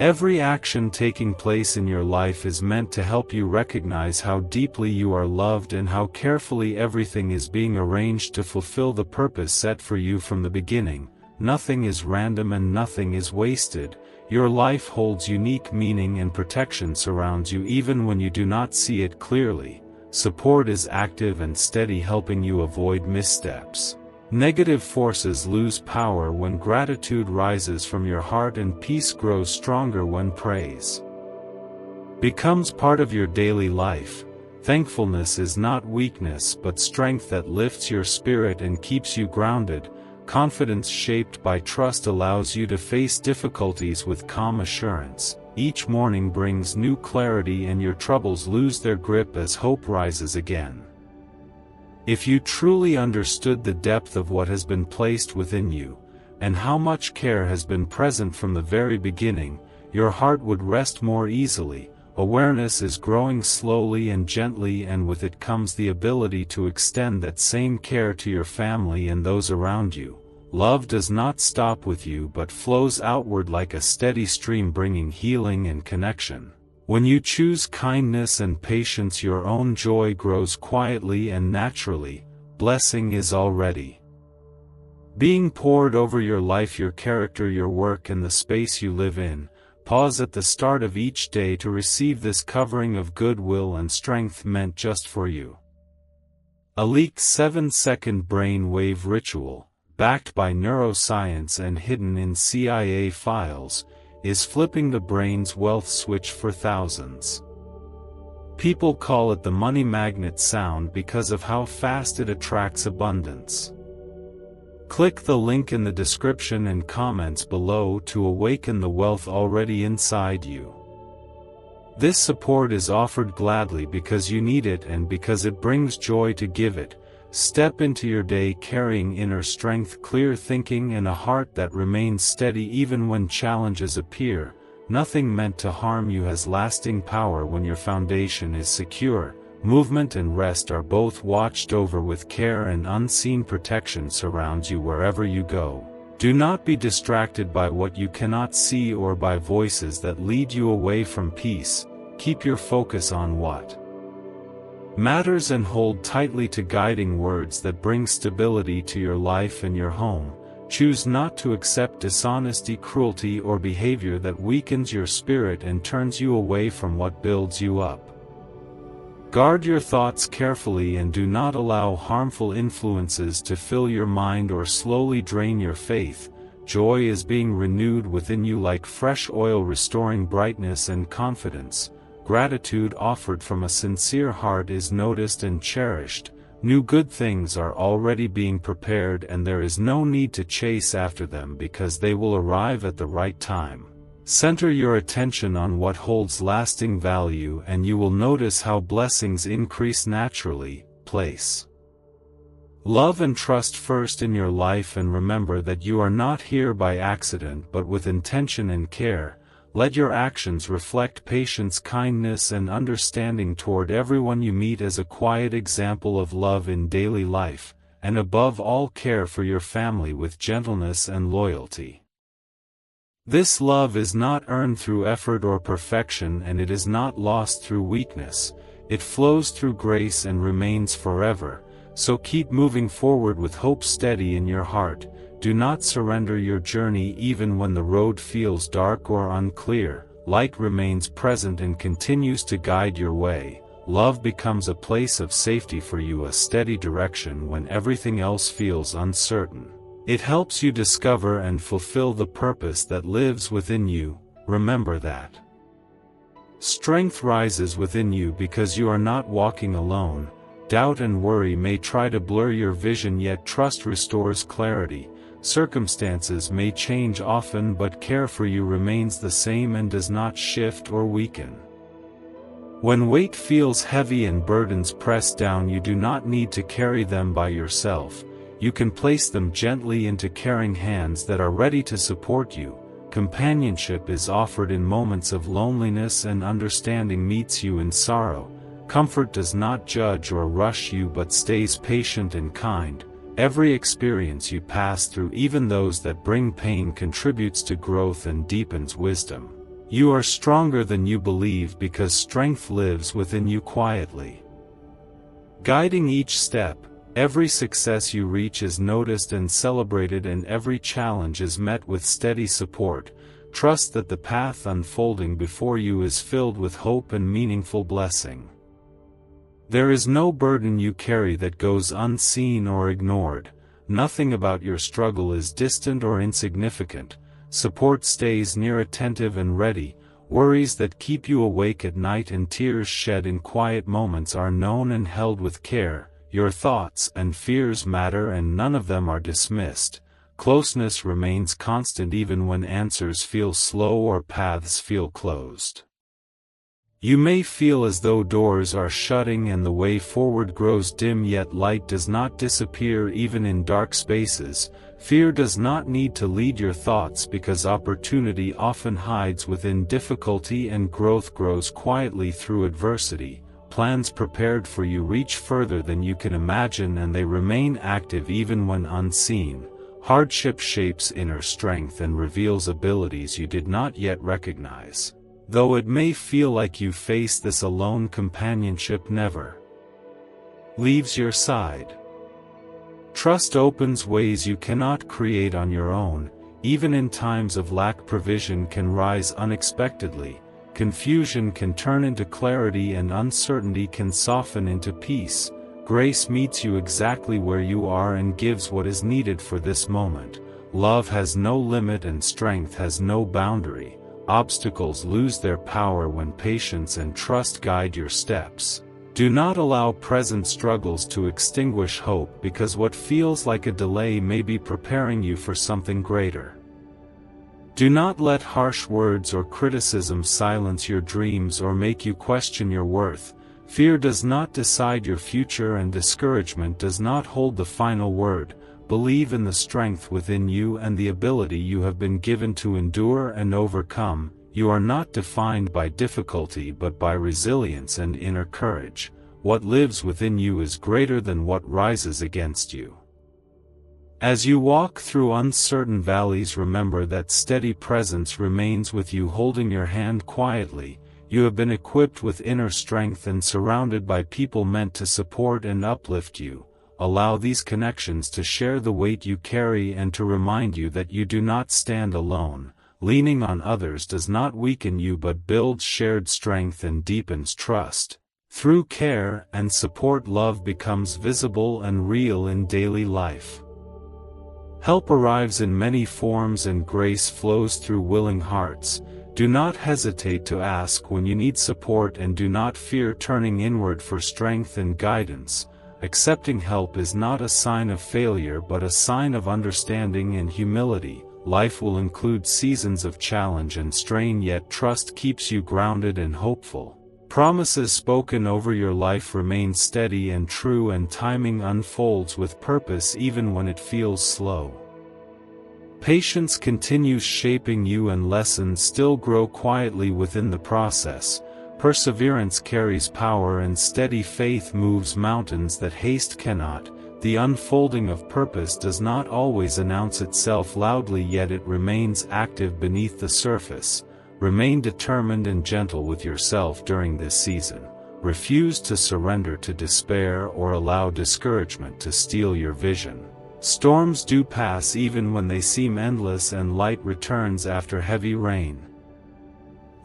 Every action taking place in your life is meant to help you recognize how deeply you are loved and how carefully everything is being arranged to fulfill the purpose set for you from the beginning. Nothing is random and nothing is wasted. Your life holds unique meaning and protection surrounds you even when you do not see it clearly. Support is active and steady, helping you avoid missteps. Negative forces lose power when gratitude rises from your heart, and peace grows stronger when praise becomes part of your daily life. Thankfulness is not weakness but strength that lifts your spirit and keeps you grounded. Confidence shaped by trust allows you to face difficulties with calm assurance. Each morning brings new clarity and your troubles lose their grip as hope rises again. If you truly understood the depth of what has been placed within you, and how much care has been present from the very beginning, your heart would rest more easily. Awareness is growing slowly and gently, and with it comes the ability to extend that same care to your family and those around you. Love does not stop with you but flows outward like a steady stream, bringing healing and connection. When you choose kindness and patience, your own joy grows quietly and naturally. Blessing is already being poured over your life, your character, your work, and the space you live in. Pause at the start of each day to receive this covering of goodwill and strength meant just for you. A leaked 7-second brain wave ritual, backed by neuroscience and hidden in CIA files, is flipping the brain's wealth switch for thousands. People call it the money magnet sound because of how fast it attracts abundance. Click the link in the description and comments below to awaken the wealth already inside you. This support is offered gladly because you need it and because it brings joy to give it. Step into your day carrying inner strength, clear thinking, and a heart that remains steady even when challenges appear. Nothing meant to harm you has lasting power when your foundation is secure. Movement and rest are both watched over with care, and unseen protection surrounds you wherever you go. Do not be distracted by what you cannot see or by voices that lead you away from peace. Keep your focus on what matters and hold tightly to guiding words that bring stability to your life and your home. Choose not to accept dishonesty, cruelty, or behavior that weakens your spirit and turns you away from what builds you up. Guard your thoughts carefully and do not allow harmful influences to fill your mind or slowly drain your faith. Joy is being renewed within you like fresh oil, restoring brightness and confidence. Gratitude offered from a sincere heart is noticed and cherished. New good things are already being prepared, and there is no need to chase after them because they will arrive at the right time. Center your attention on what holds lasting value and you will notice how blessings increase naturally. Place love and trust first in your life and remember that you are not here by accident but with intention and care. Let your actions reflect patience, kindness, and understanding toward everyone you meet as a quiet example of love in daily life, and above all care for your family with gentleness and loyalty. This love is not earned through effort or perfection, and it is not lost through weakness. It flows through grace and remains forever. So keep moving forward with hope steady in your heart. Do not surrender your journey even when the road feels dark or unclear. Light remains present and continues to guide your way. Love becomes a place of safety for you, a steady direction when everything else feels uncertain. It helps you discover and fulfill the purpose that lives within you. Remember that strength rises within you because you are not walking alone. Doubt and worry may try to blur your vision, yet trust restores clarity. Circumstances may change often, but care for you remains the same and does not shift or weaken. When weight feels heavy and burdens press down, you do not need to carry them by yourself. You can place them gently into caring hands that are ready to support you. Companionship is offered in moments of loneliness, and understanding meets you in sorrow. Comfort does not judge or rush you but stays patient and kind. Every experience you pass through, even those that bring pain, contributes to growth and deepens wisdom. You are stronger than you believe because strength lives within you quietly, guiding each step. Every success you reach is noticed and celebrated, and every challenge is met with steady support. Trust that the path unfolding before you is filled with hope and meaningful blessing. There is no burden you carry that goes unseen or ignored. Nothing about your struggle is distant or insignificant. Support stays near, attentive and ready. Worries that keep you awake at night and tears shed in quiet moments are known and held with care. Your thoughts and fears matter, and none of them are dismissed. Closeness remains constant even when answers feel slow or paths feel closed. You may feel as though doors are shutting and the way forward grows dim, yet light does not disappear even in dark spaces. Fear does not need to lead your thoughts because opportunity often hides within difficulty and growth grows quietly through adversity. Plans prepared for you reach further than you can imagine and they remain active even when unseen. Hardship shapes inner strength and reveals abilities you did not yet recognize. Though it may feel like you face this alone, companionship never leaves your side. Trust opens ways you cannot create on your own. Even in times of lack, provision can rise unexpectedly. Confusion can turn into clarity and uncertainty can soften into peace. Grace meets you exactly where you are and gives what is needed for this moment. Love has no limit and strength has no boundary. Obstacles lose their power when patience and trust guide your steps. Do not allow present struggles to extinguish hope because what feels like a delay may be preparing you for something greater. Do not let harsh words or criticism silence your dreams or make you question your worth. Fear does not decide your future and discouragement does not hold the final word. Believe in the strength within you and the ability you have been given to endure and overcome. You are not defined by difficulty but by resilience and inner courage. What lives within you is greater than what rises against you. As you walk through uncertain valleys, remember that steady presence remains with you, holding your hand quietly. You have been equipped with inner strength and surrounded by people meant to support and uplift you. Allow these connections to share the weight you carry and to remind you that you do not stand alone. Leaning on others does not weaken you but builds shared strength and deepens trust. Through care and support, love becomes visible and real in daily life. Help arrives in many forms and grace flows through willing hearts. Do not hesitate to ask when you need support and do not fear turning inward for strength and guidance. Accepting help is not a sign of failure but a sign of understanding and humility. Life will include seasons of challenge and strain, yet trust keeps you grounded and hopeful. Promises spoken over your life remain steady and true, and timing unfolds with purpose even when it feels slow. Patience continues shaping you and lessons still grow quietly within the process. Perseverance carries power and steady faith moves mountains that haste cannot. The unfolding of purpose does not always announce itself loudly, yet it remains active beneath the surface. Remain determined and gentle with yourself during this season. Refuse to surrender to despair or allow discouragement to steal your vision. Storms do pass even when they seem endless, and light returns after heavy rain.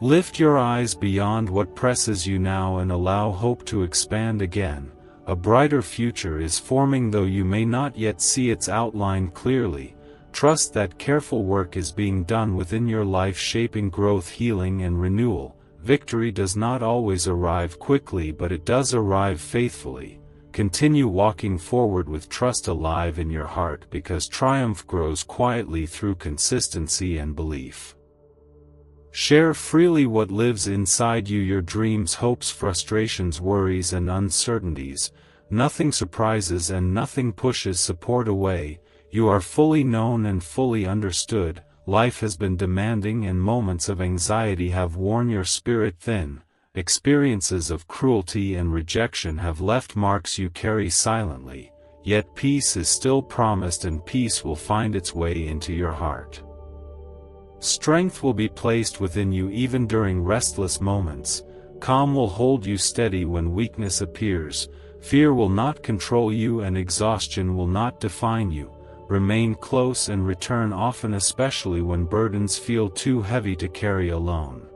Lift your eyes beyond what presses you now and allow hope to expand again. A brighter future is forming, though you may not yet see its outline clearly. Trust that careful work is being done within your life, shaping growth, healing, and renewal. Victory does not always arrive quickly, but it does arrive faithfully. Continue walking forward with trust alive in your heart, because triumph grows quietly through consistency and belief. Share freely what lives inside you: your dreams, hopes, frustrations, worries, and uncertainties. Nothing surprises and nothing pushes support away. You are fully known and fully understood. Life has been demanding and moments of anxiety have worn your spirit thin. Experiences of cruelty and rejection have left marks you carry silently. Yet peace is still promised, and peace will find its way into your heart. Strength will be placed within you even during restless moments. Calm will hold you steady when weakness appears. Fear will not control you and exhaustion will not define you. Remain close and return often, especially when burdens feel too heavy to carry alone.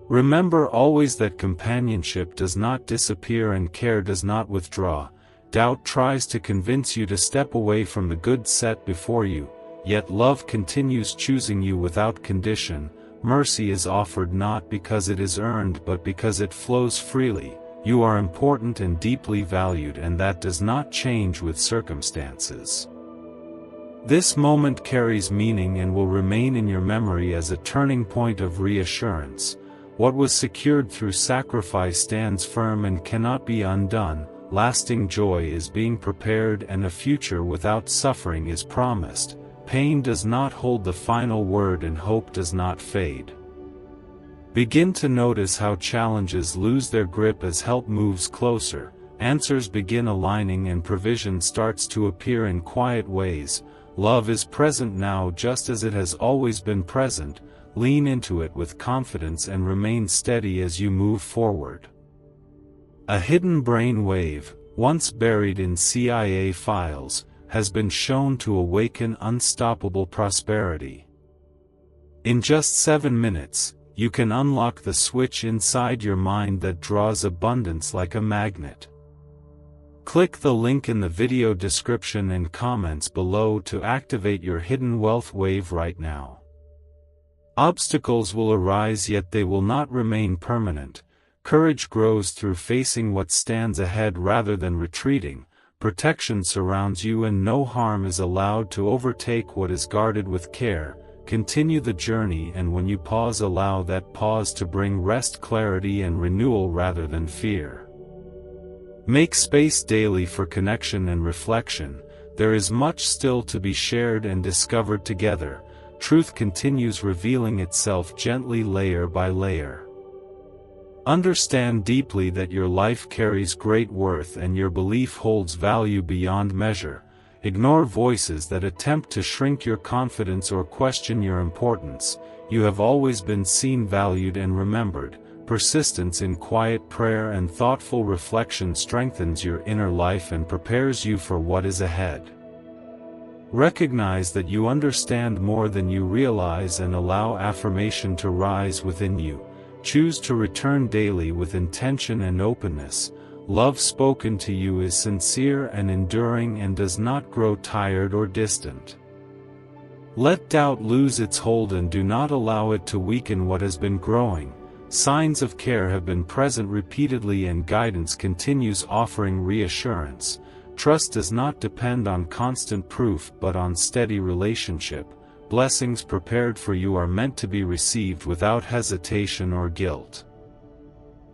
Remember always that companionship does not disappear and care does not withdraw. Doubt tries to convince you to step away from the good set before you, yet love continues choosing you without condition. Mercy is offered not because it is earned but because it flows freely. You are important and deeply valued, and that does not change with circumstances. This moment carries meaning and will remain in your memory as a turning point of reassurance. What was secured through sacrifice stands firm and cannot be undone. lasting joy is being prepared and a future without suffering is promised. Pain does not hold the final word and hope does not fade. Begin to notice how challenges lose their grip as help moves closer, answers begin aligning and provision starts to appear in quiet ways. Love is present now just as it has always been present. Lean into it with confidence and remain steady as you move forward. A hidden brain wave, once buried in CIA files, has been shown to awaken unstoppable prosperity. In just 7 minutes, you can unlock the switch inside your mind that draws abundance like a magnet. Click the link in the video description and comments below to activate your hidden wealth wave right now. Obstacles will arise, yet they will not remain permanent. Courage grows through facing what stands ahead rather than retreating. Protection surrounds you and no harm is allowed to overtake what is guarded with care. Continue the journey, and when you pause, allow that pause to bring rest, clarity and renewal rather than fear. Make space daily for connection and reflection. There is much still to be shared and discovered together. Truth continues revealing itself gently, layer by layer. Understand deeply that your life carries great worth and your belief holds value beyond measure. Ignore voices that attempt to shrink your confidence or question your importance. You have always been seen, valued and remembered. Persistence in quiet prayer and thoughtful reflection strengthens your inner life and prepares you for what is ahead. Recognize that you understand more than you realize and allow affirmation to rise within you. Choose to return daily with intention and openness. Love spoken to you is sincere and enduring and does not grow tired or distant. Let doubt lose its hold and do not allow it to weaken what has been growing. Signs of care have been present repeatedly and guidance continues, offering reassurance. Trust does not depend on constant proof but on steady relationship. Blessings prepared for you are meant to be received without hesitation or guilt.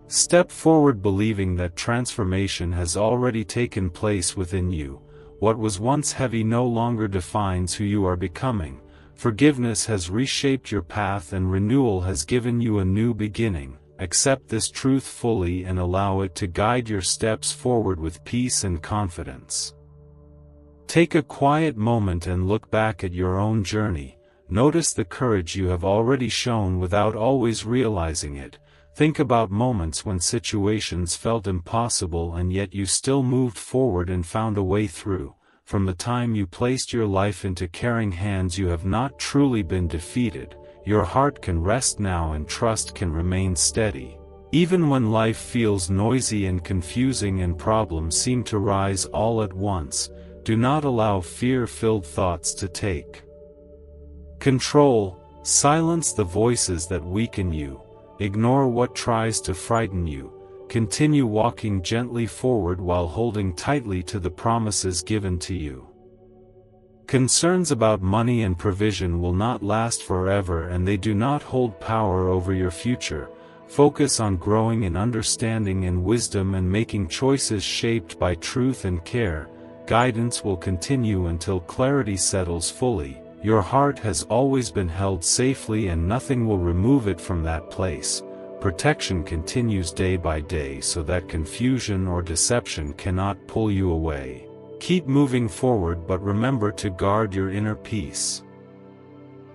Step forward believing that transformation has already taken place within you. What was once heavy no longer defines who you are becoming. Forgiveness has reshaped your path and renewal has given you a new beginning. Accept this truth fully and allow it to guide your steps forward with peace and confidence. Take a quiet moment and look back at your own journey. Notice the courage you have already shown without always realizing it. Think about moments when situations felt impossible and yet you still moved forward and found a way through. From the time you placed your life into caring hands, you have not truly been defeated. Your heart can rest now and trust can remain steady. Even when life feels noisy and confusing and problems seem to rise all at once, do not allow fear-filled thoughts to take control. Silence the voices that weaken you. Ignore what tries to frighten you. Continue walking gently forward while holding tightly to the promises given to you. Concerns about money and provision will not last forever and they do not hold power over your future. Focus on growing in understanding and wisdom and making choices shaped by truth and care. Guidance will continue until clarity settles fully. Your heart has always been held safely and nothing will remove it from that place. Protection continues day by day so that confusion or deception cannot pull you away. Keep moving forward, but remember to guard your inner peace.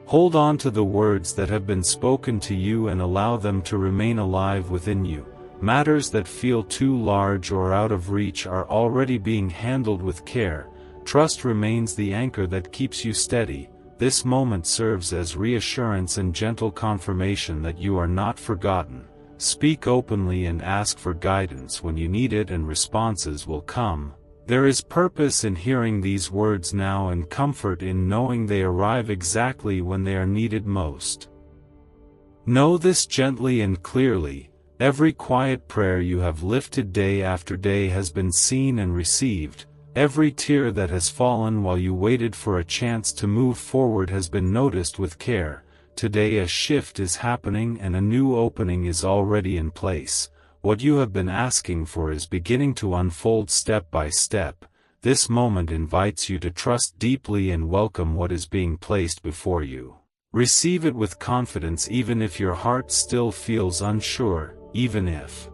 Hold on to the words that have been spoken to you and allow them to remain alive within you. Matters that feel too large or out of reach are already being handled with care. Trust remains the anchor that keeps you steady. This moment serves as reassurance and gentle confirmation that you are not forgotten. Speak openly and ask for guidance when you need it and responses will come. There is purpose in hearing these words now and comfort in knowing they arrive exactly when they are needed most. Know this gently and clearly. Every quiet prayer you have lifted day after day has been seen and received. Every tear that has fallen while you waited for a chance to move forward has been noticed with care. Today a shift is happening and a new opening is already in place. What you have been asking for is beginning to unfold step by step. This moment invites you to trust deeply and welcome what is being placed before you. Receive it with confidence even if your heart still feels unsure, even if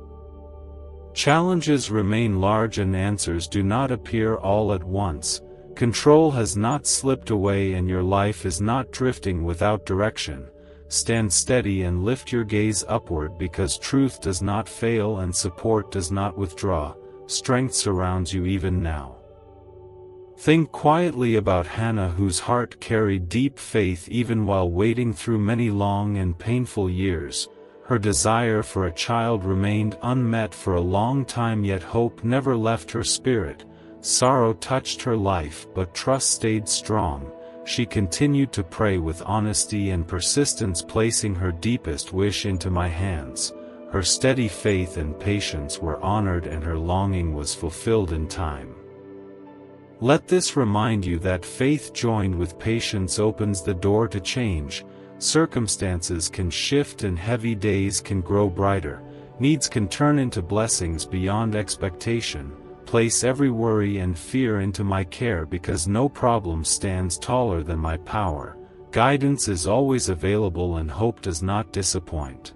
challenges remain large and answers do not appear all at once. Control has not slipped away and your life is not drifting without direction. Stand steady and lift your gaze upward because truth does not fail and support does not withdraw. Strength surrounds you even now. Think quietly about Hannah, whose heart carried deep faith even while waiting through many long and painful years. Her desire for a child remained unmet for a long time, yet hope never left her spirit. Sorrow touched her life, but trust stayed strong. She continued to pray with honesty and persistence, placing her deepest wish into my hands. Her steady faith and patience were honored and her longing was fulfilled in time. Let this remind you that faith joined with patience opens the door to change. Circumstances can shift and heavy days can grow brighter. Needs can turn into blessings beyond expectation. Place every worry and fear into my care because no problem stands taller than my power. Guidance is always available and hope does not disappoint.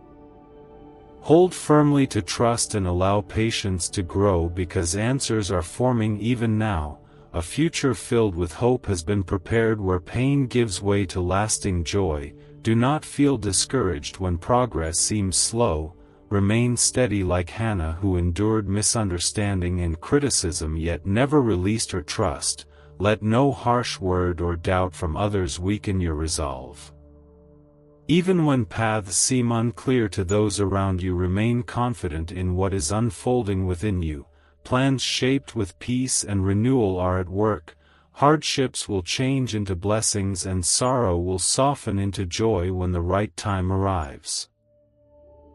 Hold firmly to trust and allow patience to grow because answers are forming even now. A future filled with hope has been prepared where pain gives way to lasting joy. Do not feel discouraged when progress seems slow. Remain steady like Hannah, who endured misunderstanding and criticism yet never released her trust. Let no harsh word or doubt from others weaken your resolve. Even when paths seem unclear to those around you, remain confident in what is unfolding within you. Plans shaped with peace and renewal are at work. Hardships will change into blessings and sorrow will soften into joy when the right time arrives.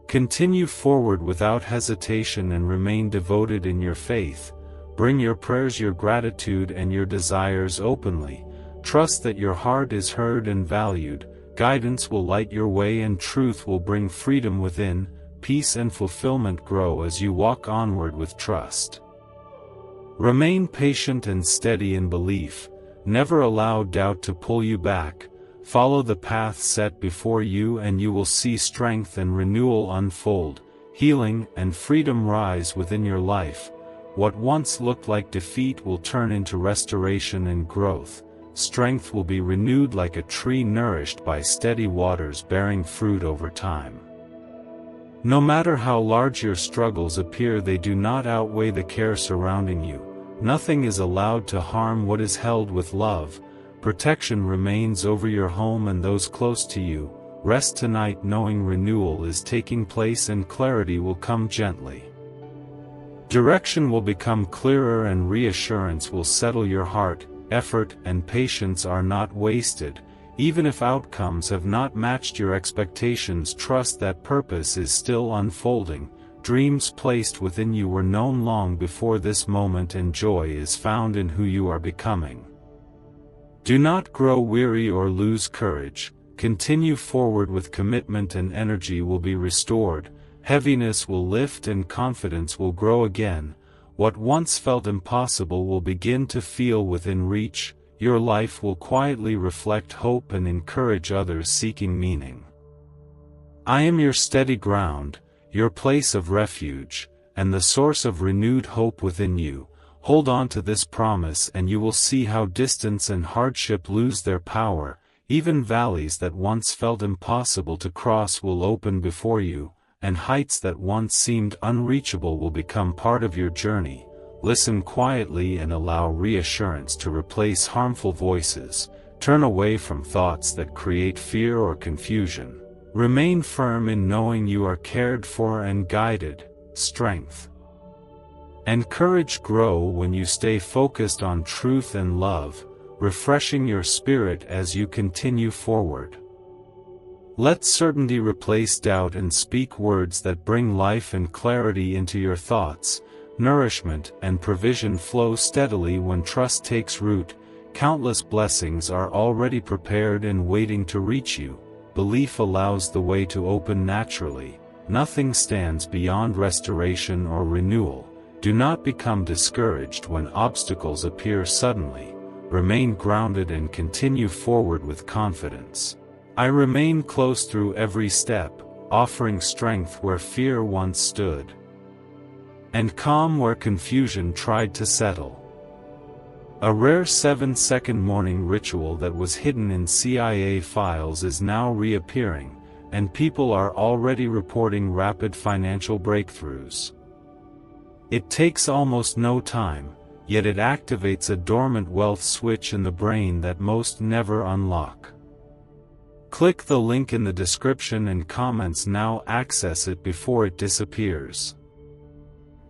Continue forward without hesitation and remain devoted in your faith. Bring your prayers, your gratitude, and your desires openly. Trust that your heart is heard and valued. Guidance will light your way and truth will bring freedom within. Peace and fulfillment grow as you walk onward with trust. Remain patient and steady in belief. Never allow doubt to pull you back. Follow the path set before you and you will see strength and renewal unfold. Healing and freedom rise within your life. What once looked like defeat will turn into restoration and growth. Strength will be renewed like a tree nourished by steady waters, bearing fruit over time. No matter how large your struggles appear, they do not outweigh the care surrounding you. Nothing is allowed to harm what is held with love. Protection remains over your home and those close to you. Rest tonight knowing renewal is taking place and clarity will come gently. Direction will become clearer and reassurance will settle your heart. Effort and patience are not wasted. Even if outcomes have not matched your expectations, trust that purpose is still unfolding. Dreams placed within you were known long before this moment and joy is found in who you are becoming. Do not grow weary or lose courage. Continue forward with commitment and energy will be restored. Heaviness will lift and confidence will grow again. What once felt impossible will begin to feel within reach. Your life will quietly reflect hope and encourage others seeking meaning. I am your steady ground, your place of refuge, and the source of renewed hope within you. Hold on to this promise and you will see how distance and hardship lose their power. Even valleys that once felt impossible to cross will open before you, and heights that once seemed unreachable will become part of your journey. Listen quietly and allow reassurance to replace harmful voices. Turn away from thoughts that create fear or confusion. Remain firm in knowing you are cared for and guided. Strength and courage grow when you stay focused on truth and love, refreshing your spirit as you continue forward. Let certainty replace doubt and speak words that bring life and clarity into your thoughts. Nourishment and provision flow steadily when trust takes root. Countless blessings are already prepared and waiting to reach you. Belief allows the way to open naturally. nothing stands beyond restoration or renewal. Do not become discouraged when obstacles appear suddenly. Remain grounded and continue forward with confidence. I remain close through every step, offering strength where fear once stood, and calm where confusion tried to settle. A rare 7-second morning ritual that was hidden in CIA files is now reappearing, and people are already reporting rapid financial breakthroughs. It takes almost no time, yet it activates a dormant wealth switch in the brain that most never unlock. Click the link in the description and comments now. Access it before it disappears.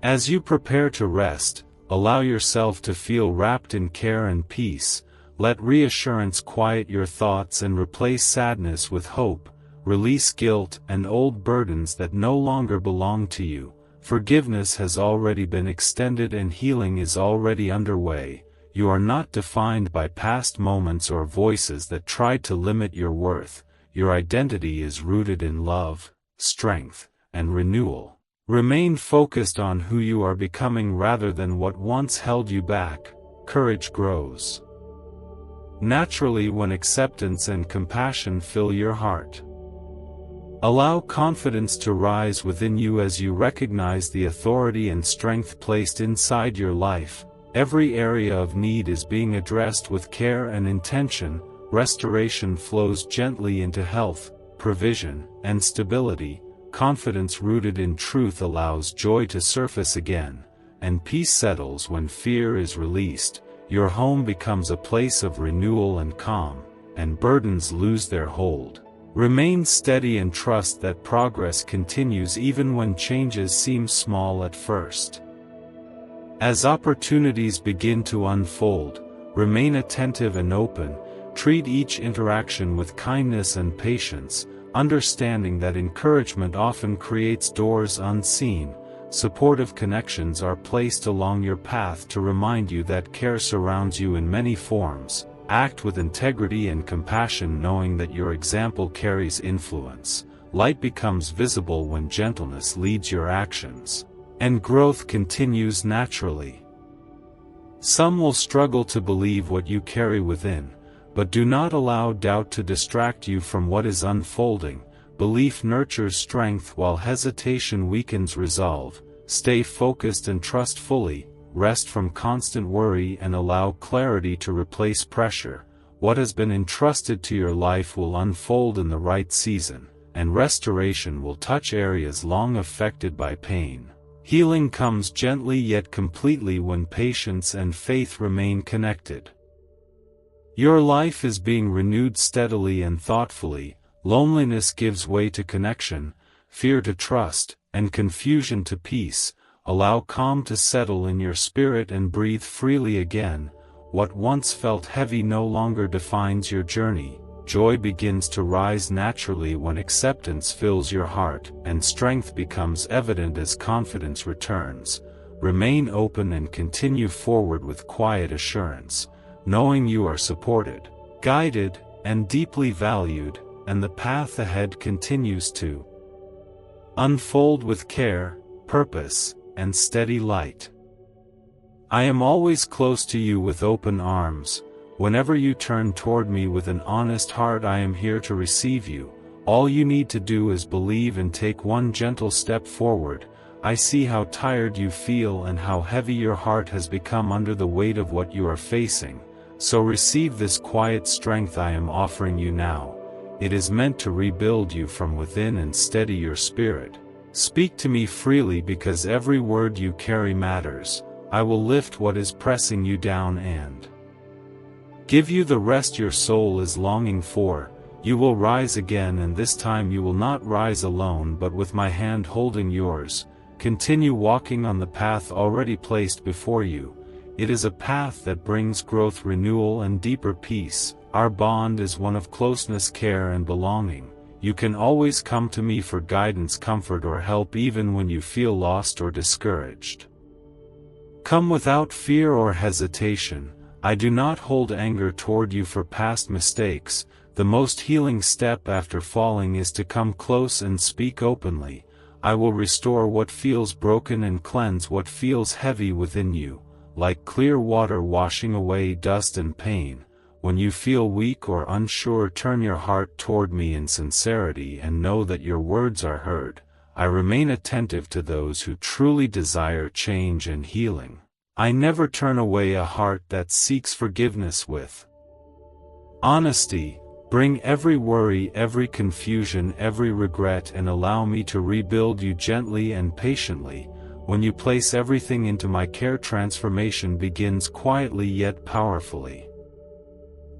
As you prepare to rest, allow yourself to feel wrapped in care and peace. Let reassurance quiet your thoughts and replace sadness with hope. Release guilt and old burdens that no longer belong to you. Forgiveness has already been extended and healing is already underway. You are not defined by past moments or voices that tried to limit your worth. Your identity is rooted in love, strength, and renewal. Remain focused on who you are becoming rather than what once held you back. Courage grows naturally when acceptance and compassion fill your heart. Allow confidence to rise within you as you recognize the authority and strength placed inside your life. Every area of need is being addressed with care and intention. Restoration flows gently into health, provision, and stability. Confidence rooted in truth allows joy to surface again, and peace settles when fear is released. Your home becomes a place of renewal and calm, and burdens lose their hold. Remain steady and trust that progress continues even when changes seem small at first. As opportunities begin to unfold, remain attentive and open. Treat each interaction with kindness and patience, understanding that encouragement often creates doors unseen. Supportive connections are placed along your path to remind you that care surrounds you in many forms. Act with integrity and compassion, knowing that your example carries influence. Light becomes visible when gentleness leads your actions, and growth continues naturally. Some will struggle to believe what you carry within, but do not allow doubt to distract you from what is unfolding. Belief nurtures strength while hesitation weakens resolve. Stay focused and trust fully. Rest from constant worry and allow clarity to replace pressure. What has been entrusted to your life will unfold in the right season, and restoration will touch areas long affected by pain. Healing comes gently yet completely when patience and faith remain connected. Your life is being renewed steadily and thoughtfully. Loneliness gives way to connection, fear to trust, and confusion to peace. Allow calm to settle in your spirit and breathe freely again. What once felt heavy no longer defines your journey. Joy begins to rise naturally when acceptance fills your heart, and strength becomes evident as confidence returns. Remain open and continue forward with quiet assurance, knowing you are supported, guided, and deeply valued, and the path ahead continues to unfold with care, purpose, and steady light. I am always close to you with open arms. Whenever you turn toward me with an honest heart, I am here to receive you. All you need to do is believe and take one gentle step forward. I see how tired you feel and how heavy your heart has become under the weight of what you are facing. So receive this quiet strength I am offering you now. It is meant to rebuild you from within and steady your spirit. Speak to me freely because every word you carry matters. I will lift what is pressing you down and give you the rest your soul is longing for. You will rise again, and this time you will not rise alone but with my hand holding yours. Continue walking on the path already placed before you. It is a path that brings growth, renewal, and deeper peace. Our bond is one of closeness, care, and belonging. You can always come to me for guidance, comfort, or help even when you feel lost or discouraged. Come without fear or hesitation. I do not hold anger toward you for past mistakes. The most healing step after falling is to come close and speak openly. I will restore what feels broken and cleanse what feels heavy within you, like clear water washing away dust and pain. When you feel weak or unsure, turn your heart toward me in sincerity and know that your words are heard. I remain attentive to those who truly desire change and healing. I never turn away a heart that seeks forgiveness with honesty. Bring every worry, every confusion, every regret, and allow me to rebuild you gently and patiently. When you place everything into my care, transformation begins quietly yet powerfully.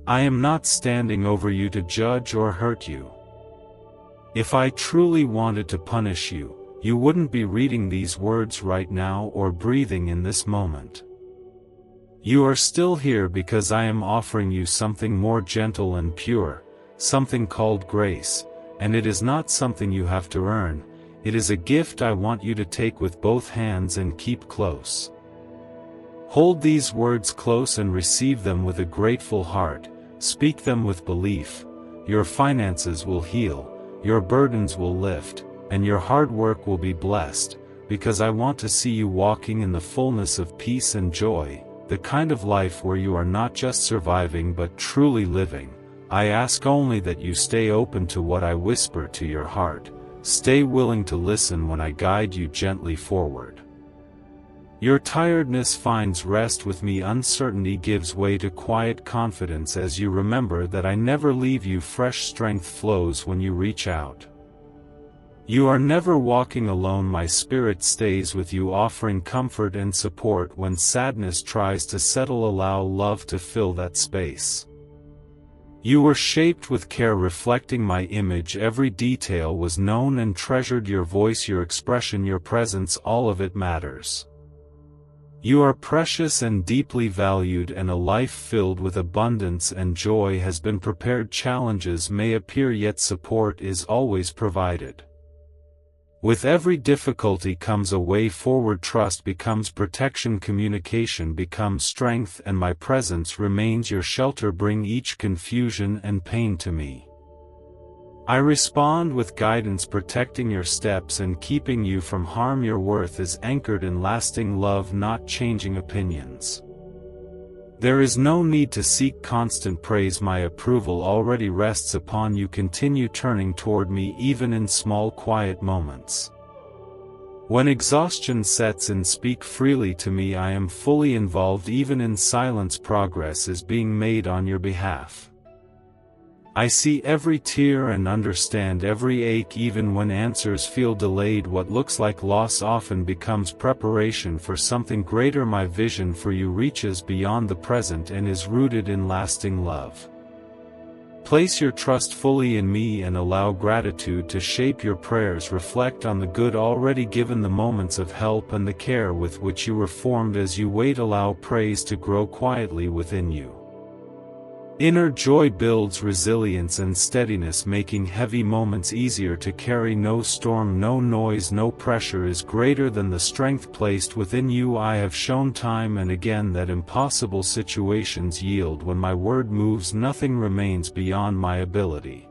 I am not standing over you to judge or hurt you. If I truly wanted to punish you, you wouldn't be reading these words right now or breathing in this moment. You are still here because I am offering you something more gentle and pure, something called grace, and it is not something you have to earn. It is a gift I want you to take with both hands and keep close. Hold these words close and receive them with a grateful heart. Speak them with belief. Your finances will heal, your burdens will lift, and your hard work will be blessed, because I want to see you walking in the fullness of peace and joy, the kind of life where you are not just surviving but truly living. I ask only that you stay open to what I whisper to your heart. Stay willing to listen when I guide you gently forward. Your tiredness finds rest with me. Uncertainty gives way to quiet confidence as you remember that I never leave you. Fresh strength flows when you reach out. You are never walking alone. My spirit stays with you, offering comfort and support when sadness tries to settle. Allow love to fill that space. You were shaped with care, reflecting my image. Every detail was known and treasured. Your voice, your expression, your presence, all of it matters. You are precious and deeply valued, and a life filled with abundance and joy has been prepared. Challenges may appear, yet support is always provided. With every difficulty comes a way forward. Trust becomes protection, communication becomes strength, and my presence remains your shelter. Bring each confusion and pain to me. I respond with guidance, protecting your steps and keeping you from harm. Your worth is anchored in lasting love, not changing opinions. There is no need to seek constant praise. My approval already rests upon you. Continue turning toward me even in small, quiet moments. When exhaustion sets in, speak freely to me. I am fully involved. Even in silence, progress is being made on your behalf. I see every tear and understand every ache. Even when answers feel delayed, what looks like loss often becomes preparation for something greater. My vision for you reaches beyond the present and is rooted in lasting love. Place your trust fully in me and allow gratitude to shape your prayers. Reflect on the good already given, the moments of help and the care with which you were formed. As you wait, allow praise to grow quietly within you. Inner joy builds resilience and steadiness, making heavy moments easier to carry. No storm, no noise, no pressure is greater than the strength placed within you. I have shown time and again that impossible situations yield when my word moves. Nothing remains beyond my ability.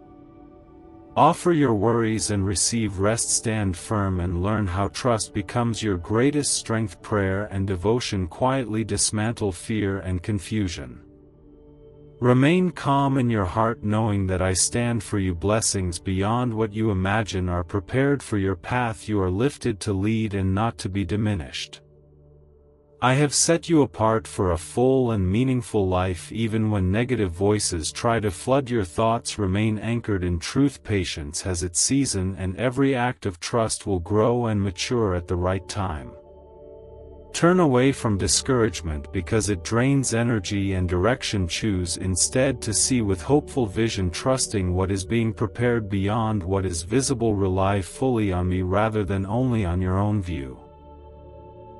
Offer your worries and receive rest. Stand firm and learn how trust becomes your greatest strength. Prayer and devotion quietly dismantle fear and confusion. Remain calm in your heart, knowing that I stand for you. Blessings beyond what you imagine are prepared for your path. You are lifted to lead and not to be diminished. I have set you apart for a full and meaningful life. Even when negative voices try to flood your thoughts, remain anchored in truth. Patience has its season, and every act of trust will grow and mature at the right time. Turn away from discouragement because it drains energy and direction. Choose instead to see with hopeful vision, trusting what is being prepared beyond what is visible. Rely fully on me rather than only on your own view.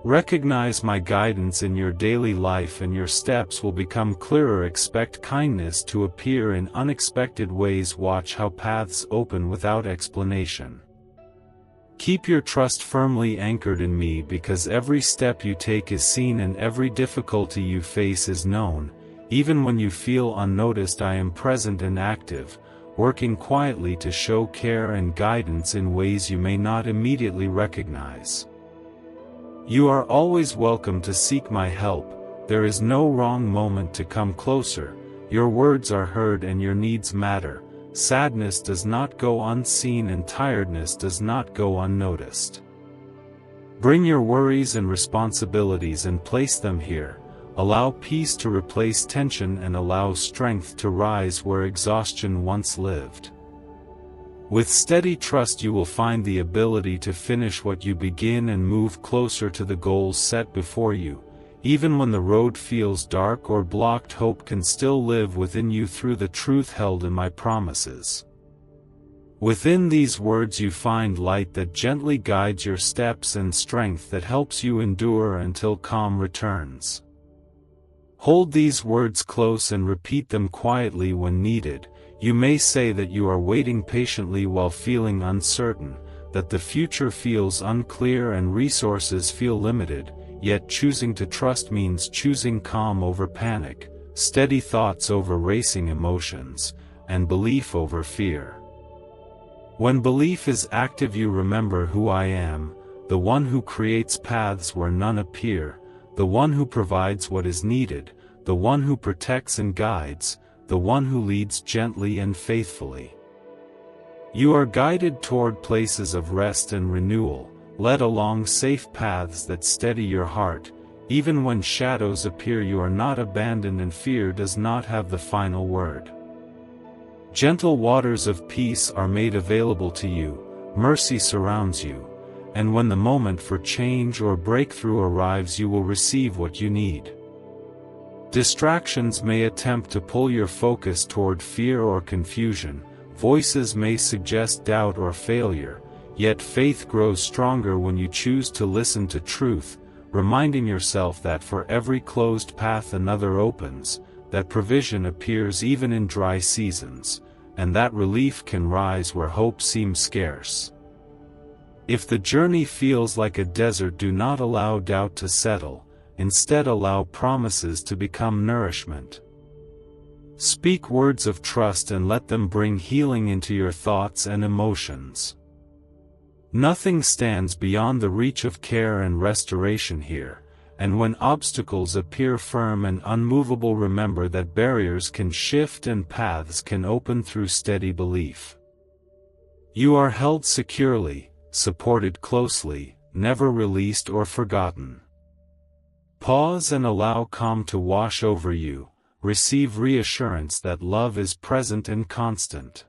Recognize my guidance in your daily life and your steps will become clearer. Expect kindness to appear in unexpected ways. Watch how paths open without explanation. Keep your trust firmly anchored in me because every step you take is seen and every difficulty you face is known. Even when you feel unnoticed, I am present and active, working quietly to show care and guidance in ways you may not immediately recognize. You are always welcome to seek my help. There is no wrong moment to come closer. Your words are heard and your needs matter. Sadness does not go unseen and tiredness does not go unnoticed. Bring your worries and responsibilities and place them here. Allow peace to replace tension and allow strength to rise where exhaustion once lived. With steady trust you will find the ability to finish what you begin and move closer to the goals set before you. Even when the road feels dark or blocked, hope can still live within you through the truth held in my promises. Within these words you find light that gently guides your steps and strength that helps you endure until calm returns. Hold these words close and repeat them quietly when needed. You may say that you are waiting patiently while feeling uncertain, that the future feels unclear and resources feel limited, yet choosing to trust means choosing calm over panic, steady thoughts over racing emotions, and belief over fear. When belief is active you remember who I am, the one who creates paths where none appear, the one who provides what is needed, the one who protects and guides, the one who leads gently and faithfully. You are guided toward places of rest and renewal, led along safe paths that steady your heart. Even when shadows appear you are not abandoned and fear does not have the final word. Gentle waters of peace are made available to you, mercy surrounds you, and when the moment for change or breakthrough arrives you will receive what you need. Distractions may attempt to pull your focus toward fear or confusion, voices may suggest doubt or failure, yet faith grows stronger when you choose to listen to truth, reminding yourself that for every closed path another opens, that provision appears even in dry seasons, and that relief can rise where hope seems scarce. If the journey feels like a desert, do not allow doubt to settle, instead allow promises to become nourishment. Speak words of trust and let them bring healing into your thoughts and emotions. Nothing stands beyond the reach of care and restoration here, and when obstacles appear firm and unmovable, remember that barriers can shift and paths can open through steady belief. You are held securely, supported closely, never released or forgotten. Pause and allow calm to wash over you. Receive reassurance that love is present and constant.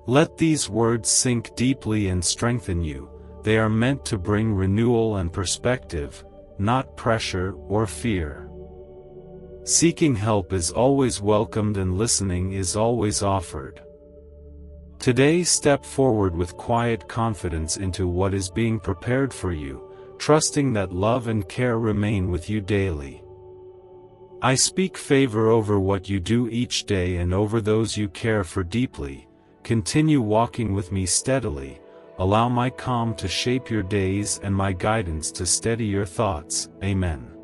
Let these words sink deeply and strengthen you. They are meant to bring renewal and perspective, not pressure or fear. Seeking help is always welcomed and listening is always offered. Today step forward with quiet confidence into what is being prepared for you, trusting that love and care remain with you daily. I speak favor over what you do each day and over those you care for deeply. Continue walking with me steadily. Allow my calm to shape your days and my guidance to steady your thoughts. Amen.